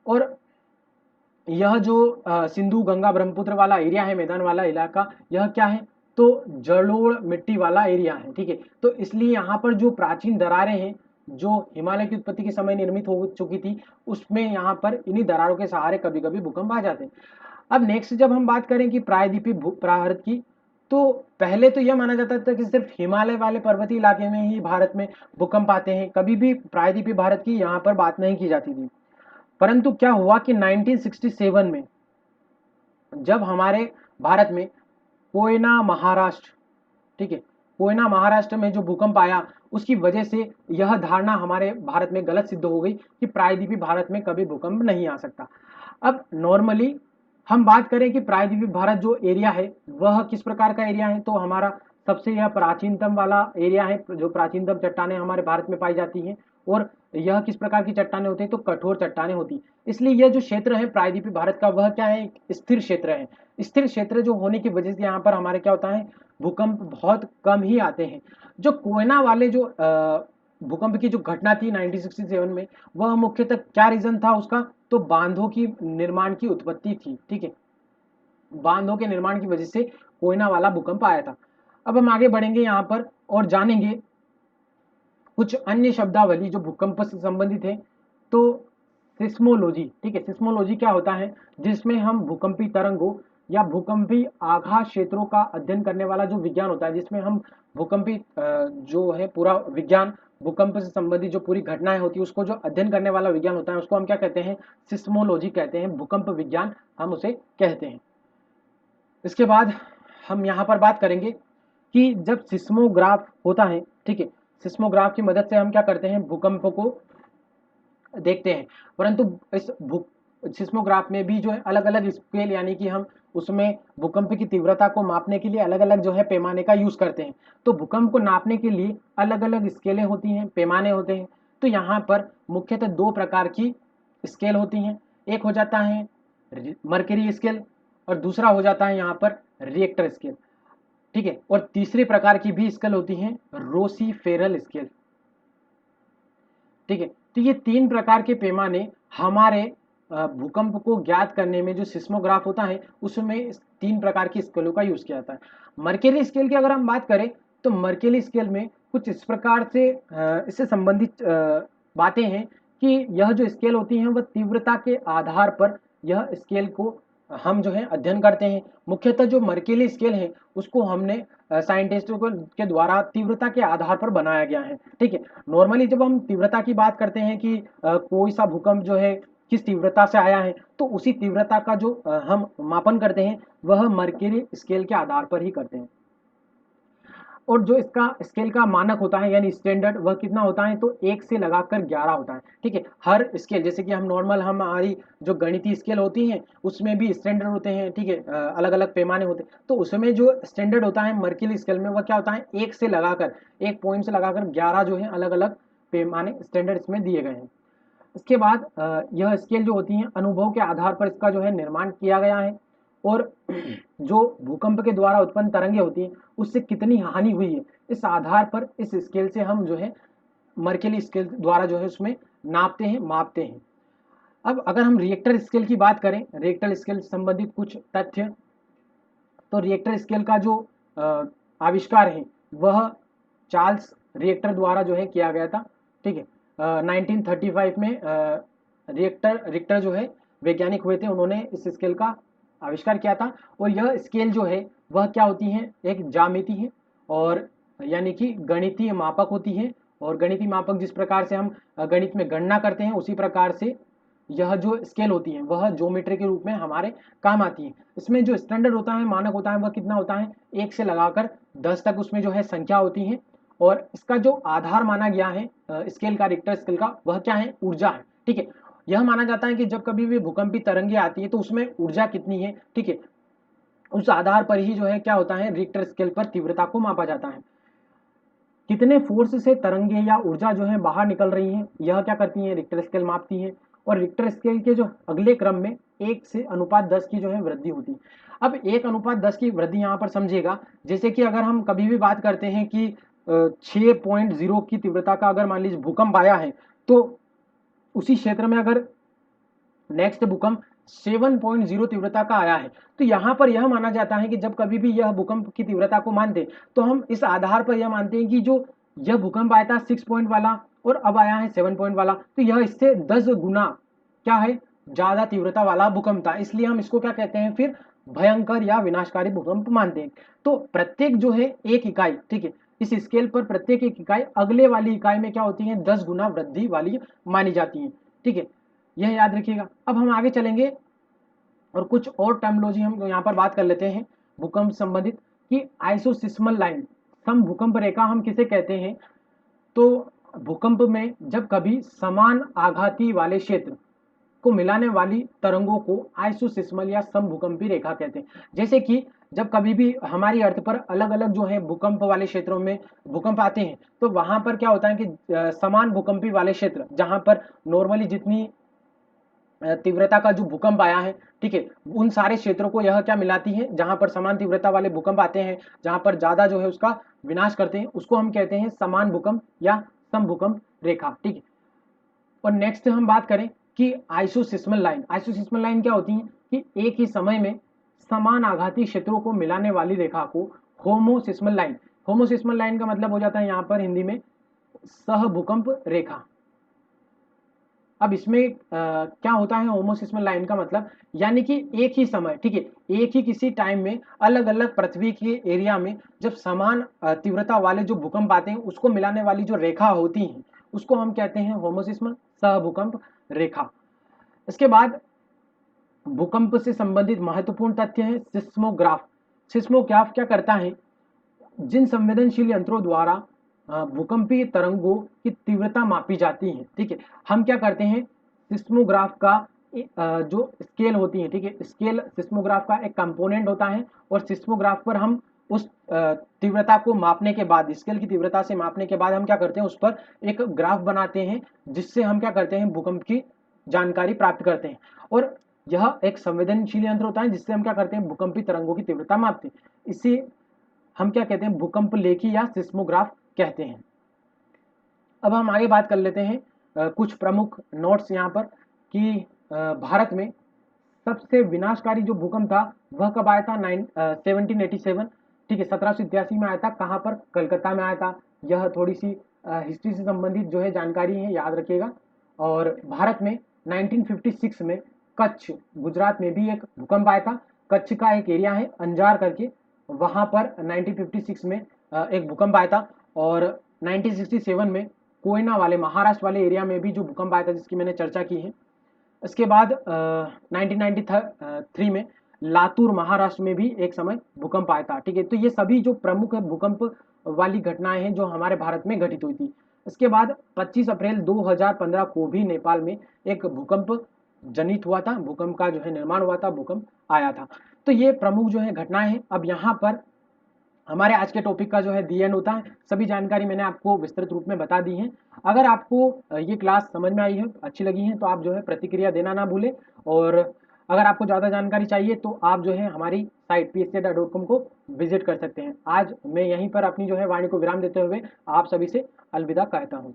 और यह जो सिंधु गंगा ब्रह्मपुत्र वाला एरिया है, मैदान वाला इलाका, यह क्या है, तो जलोढ़ मिट्टी वाला एरिया है, ठीक है। तो इसलिए यहाँ पर जो प्राचीन दरारें हैं जो हिमालय की उत्पत्ति के समय निर्मित हो चुकी थी, उसमें यहाँ पर इन्हीं दरारों के सहारे कभी कभी भूकंप आ जाते हैं। अब नेक्स्ट जब हम बात करें कि प्रायद्वीपीय भारत की, तो पहले तो यह माना जाता था कि सिर्फ हिमालय वाले पर्वतीय इलाके में ही भारत में भूकंप आते हैं, कभी भी प्रायद्वीपीय भारत की यहाँ पर बात नहीं की जाती थी। परंतु क्या हुआ कि 1967 में जब हमारे भारत में कोयना महाराष्ट्र, ठीक है, कोयना महाराष्ट्र में जो भूकंप आया, उसकी वजह से यह धारणा हमारे भारत में गलत सिद्ध हो गई कि प्रायद्वीपीय भारत में कभी भूकंप नहीं आ सकता। अब नॉर्मली हम बात करें कि प्रायद्वीपीय भारत जो एरिया है वह किस प्रकार का एरिया है, तो हमारा सबसे यह प्राचीनतम वाला एरिया है, जो प्राचीनतम चट्टानें हमारे भारत में पाई जाती हैं। और यह किस प्रकार की चट्टानें होती हैं, तो कठोर चट्टानें होती हैं। इसलिए यह जो क्षेत्र है प्रायद्वीपीय भारत का, वह क्या है, एक स्थिर क्षेत्र है। स्थिर क्षेत्र जो होने की वजह से यहाँ पर हमारे क्या होता है, भूकंप बहुत कम ही आते हैं। जो कोयना वाले जो भूकंप की जो घटना थी 1967 में, वह मुख्यतः क्या रीजन था उसका, तो बांधों की निर्माण की उत्पत्ति थी, ठीक है, बांधों के निर्माण की वजह से कोयना वाला भूकंप आया था। अब हम आगे बढ़ेंगे यहाँ पर और जानेंगे कुछ अन्य शब्दावली जो भूकंप से संबंधित है। तो सिस्मोलॉजी, ठीक है, सिस्मोलॉजी क्या होता है, जिसमें हम भूकंपी तरंगों या भूकंपी आघात क्षेत्रों का अध्ययन करने वाला जो विज्ञान होता है, जिसमें हम भूकंपी जो है पूरा विज्ञान, भूकंप से संबंधित जो पूरी घटनाएं होती है उसको जो अध्ययन करने वाला विज्ञान होता है, उसको हम क्या कहते हैं, सिस्मोलॉजी कहते हैं, भूकंप विज्ञान हम उसे कहते हैं। इसके बाद हम यहाँ पर बात करेंगे कि जब सिस्मोग्राफ होता है, ठीक है, सिस्मोग्राफ की मदद से हम क्या करते हैं, भूकंप को देखते हैं। परंतु इस सिस्मोग्राफ में भी जो है अलग अलग स्केल, यानी कि हम उसमें भूकंप की तीव्रता को मापने के लिए अलग अलग जो है पैमाने का यूज करते हैं। तो भूकंप को नापने के लिए अलग अलग स्केलें होती हैं, पैमाने होते हैं। तो यहाँ पर मुख्यतः दो प्रकार की स्केल होती हैं। एक हो जाता है मर्करी स्केल और दूसरा हो जाता है यहाँ पर रिएक्टर स्केल, ठीक है। और तीसरे प्रकार की भी स्केल होती है रोसीफेरल स्केल, ठीक है। तो ये तीन प्रकार के पैमाने हमारे भूकंप को ज्ञात करने में, जो सिस्मोग्राफ होता है उसमें तीन प्रकार की स्केलों का यूज किया जाता है। मर्केली स्केल की अगर हम बात करें तो मर्केली स्केल में कुछ इस प्रकार से इससे संबंधित बातें हैं कि यह जो स्केल होती है वह तीव्रता के आधार पर यह स्केल को हम जो है अध्ययन करते हैं। मुख्यतः जो मर्केली स्केल है उसको हमने साइंटिस्टों के द्वारा तीव्रता के आधार पर बनाया गया है, ठीक है। नॉर्मली जब हम तीव्रता की बात करते हैं कि कोई सा भूकंप जो है किस तीव्रता से आया है, तो उसी तीव्रता का जो हम मापन करते हैं वह मर्केली स्केल के आधार पर ही करते हैं। और जो इसका स्केल का मानक होता है यानी स्टैंडर्ड, वह कितना होता है, तो 1 से लगाकर 11 होता है, ठीक है। हर स्केल, जैसे कि हम नॉर्मल हमारी जो गणितीय स्केल होती हैं उसमें भी स्टैंडर्ड होते हैं, ठीक है, अलग अलग पैमाने होते हैं। तो उसमें जो स्टैंडर्ड होता है मर्केली स्केल में, वह क्या होता है, 1 से लगाकर, 1 पॉइंट से लगाकर 11 जो है अलग अलग पैमाने स्टैंडर्ड इसमें दिए गए हैं। इसके बाद यह स्केल जो होती है अनुभव के आधार पर इसका जो है निर्माण किया गया है। और जो भूकंप के द्वारा उत्पन्न तरंगे होती हैं उससे कितनी हानि हुई है, इस आधार पर इस स्केल से हम जो है मर्केली स्केल द्वारा जो है उसमें नापते हैं, मापते हैं। अब अगर हम रिएक्टर स्केल की बात करें, रिएक्टर स्केल से संबंधित कुछ तथ्य, तो रिएक्टर स्केल का जो आविष्कार है वह चार्ल्स रिएक्टर द्वारा जो है किया गया था, ठीक है। 1935 में रिएक्टर जो है वैज्ञानिक हुए थे, उन्होंने इस स्केल का आविष्कार किया था। और यह स्केल जो है वह क्या होती है, एक ज्यामिति है, और यानी कि गणितीय मापक होती है। और गणितीय मापक जिस प्रकार से हम गणित में गणना करते हैं उसी प्रकार से यह जो स्केल होती है वह ज्योमेट्री के रूप में हमारे काम आती है। इसमें जो स्टैंडर्ड होता है, मानक होता है, वह कितना होता है, 1 से लगाकर 10 तक उसमें जो है संख्या होती है। और इसका जो आधार माना गया है स्केल का, रिक्टर स्केल का, वह क्या है, ऊर्जा है, ठीक है। यह माना जाता है कि जब कभी भी भूकंपी तरंगे आती है तो उसमें ऊर्जा कितनी है, ठीक है, उस आधार पर ही जो है क्या होता है, रिक्टर स्केल पर तीव्रता को मापा जाता है। कितने फोर्स से तरंगे या ऊर्जा जो है बाहर निकल रही है, यह क्या करती है, रिक्टर स्केल मापती है। और रिक्टर स्केल के जो अगले क्रम में 1 से अनुपात 10 की जो है वृद्धि होती है। अब 1 अनुपात 10 की वृद्धि यहाँ पर समझिएगा, जैसे कि अगर हम कभी भी बात करते हैं कि 6.0 की तीव्रता का अगर मान लीजिए भूकंप आया है, तो उसी क्षेत्र में अगर नेक्स्ट भूकंप 7.0 तीव्रता का आया है, तो यहाँ पर यह माना जाता है कि जब कभी भी यह भूकंप की तीव्रता को मानते तो हम इस आधार पर यह मानते हैं कि जो यह भूकंप आया था 6 पॉइंट वाला और अब आया है 7 पॉइंट वाला, तो यह इससे 10 गुना क्या है, ज्यादा तीव्रता वाला भूकंप था, इसलिए हम इसको क्या कहते हैं फिर भयंकर या विनाशकारी भूकंप मानते हैं। तो प्रत्येक जो है एक इकाई, ठीक है, इस स्केल पर प्रत्येक एक इकाई अगले वाली इकाई में क्या होती है 10 गुना वृद्धि वाली मानी जाती है, ठीक है, यह याद रखिएगा। अब हम आगे चलेंगे और कुछ और टर्मिनोलॉजी हम यहाँ पर बात कर लेते हैं भूकंप संबंधित कि आइसोसिस्मल लाइन, सम भूकंप रेखा हम किसे कहते हैं। तो भूकंप में जब कभी समान आघाती वाले क्षेत्र को मिलाने वाली तरंगों को आइसोसिस्मल या समभूकंपी रेखा कहते हैं। जैसे कि जब कभी भी हमारी अर्थ पर अलग अलग जो है भूकंप वाले क्षेत्रों में भूकंप आते हैं, तो वहां पर क्या होता है कि समान भूकंपी वाले क्षेत्र जहां पर नॉर्मली जितनी तीव्रता का जो भूकंप आया है, ठीक है, उन सारे क्षेत्रों को यह क्या मिलाती है, जहां पर समान तीव्रता वाले भूकंप आते हैं, जहां पर ज्यादा जो है उसका विनाश करते हैं, उसको हम कहते हैं समान भूकंप या समभूकंप रेखा, ठीक है। और नेक्स्ट हम बात करें कि आइसोसिस्मल लाइन, आइसोसिस्मल लाइन क्या होती है कि एक ही समय में समान आघाती क्षेत्रों को मिलाने वाली रेखा को होमोसिस्मल लाइन, होमोसिस्मल लाइन का मतलब हो जाता है यहाँ पर हिंदी में सहभूकंप रेखा। अब इसमें क्या होता है होमोसिस्मल लाइन का मतलब, यानी कि एक ही समय, ठीक है, एक ही किसी टाइम में अलग अलग पृथ्वी के एरिया में जब समान तीव्रता वाले जो भूकंप आते हैं उसको मिलाने वाली जो रेखा होती है उसको हम कहते हैं होमोसिस्मल सहभूकंप रेखा। इसके बाद भूकंप से संबंधित महत्वपूर्ण तथ्य है सिस्मोग्राफ। सिस्मोग्राफ क्या करता है, जिन संवेदनशील यंत्रों द्वारा भूकंपीय तरंगों की तीव्रता मापी जाती है, ठीक है, हम क्या करते हैं सिस्मोग्राफ का जो स्केल होती है, ठीक है, स्केल सिस्मोग्राफ का एक कंपोनेंट होता है और सिस्मोग्राफ पर हम उस तीव्रता को मापने के बाद, स्केल की तीव्रता से मापने के बाद हम क्या करते हैं उस पर एक ग्राफ बनाते हैं, जिससे हम क्या करते हैं भूकंप की जानकारी प्राप्त करते हैं। और यह एक संवेदनशील यंत्र होता है जिससे हम क्या करते हैं भूकंपी तरंगों की तीव्रता मापते हैं, इसी हम क्या कहते हैं भूकंप लेखी या सिस्मोग्राफ कहते हैं। अब हम आगे बात कर लेते हैं कुछ प्रमुख नोट्स यहाँ पर कि भारत में सबसे विनाशकारी जो भूकंप था वह कब आया था 1787, ठीक है, 1787 में आया था। कहाँ पर, कलकत्ता में आया था। यह थोड़ी सी हिस्ट्री से संबंधित जो है जानकारी है, याद रखिएगा। और भारत में 1956 में कच्छ गुजरात में भी एक भूकंप आया था। कच्छ का एक एरिया है अंजार करके, वहां पर 1956 में एक भूकंप आया था। और 1967 में कोयना वाले महाराष्ट्र वाले एरिया में भी जो भूकंप आया था जिसकी मैंने चर्चा की है। इसके बाद 1993 में लातूर महाराष्ट्र में भी एक समय भूकंप आया था, ठीक है। तो ये सभी जो प्रमुख भूकंप वाली घटनाएं हैं जो हमारे भारत में घटित हुई थी। इसके बाद 25 अप्रैल 2015 को भी नेपाल में एक भूकंप जनित हुआ था, भूकंप का जो है निर्माण हुआ था, भूकंप आया था। तो ये प्रमुख जो है घटनाएं हैं। अब यहाँ पर हमारे आज के टॉपिक का जो है दी एंड होता है। सभी जानकारी मैंने आपको विस्तृत रूप में बता दी है। अगर आपको ये क्लास समझ में आई है, अच्छी लगी है, तो आप जो है प्रतिक्रिया देना ना भूलें। और अगर आपको ज़्यादा जानकारी चाहिए तो आप जो है हमारी साइट psc.com को विजिट कर सकते हैं। आज मैं यहीं पर अपनी जो है वाणी को विराम देते हुए आप सभी से अलविदा कहता हूँ।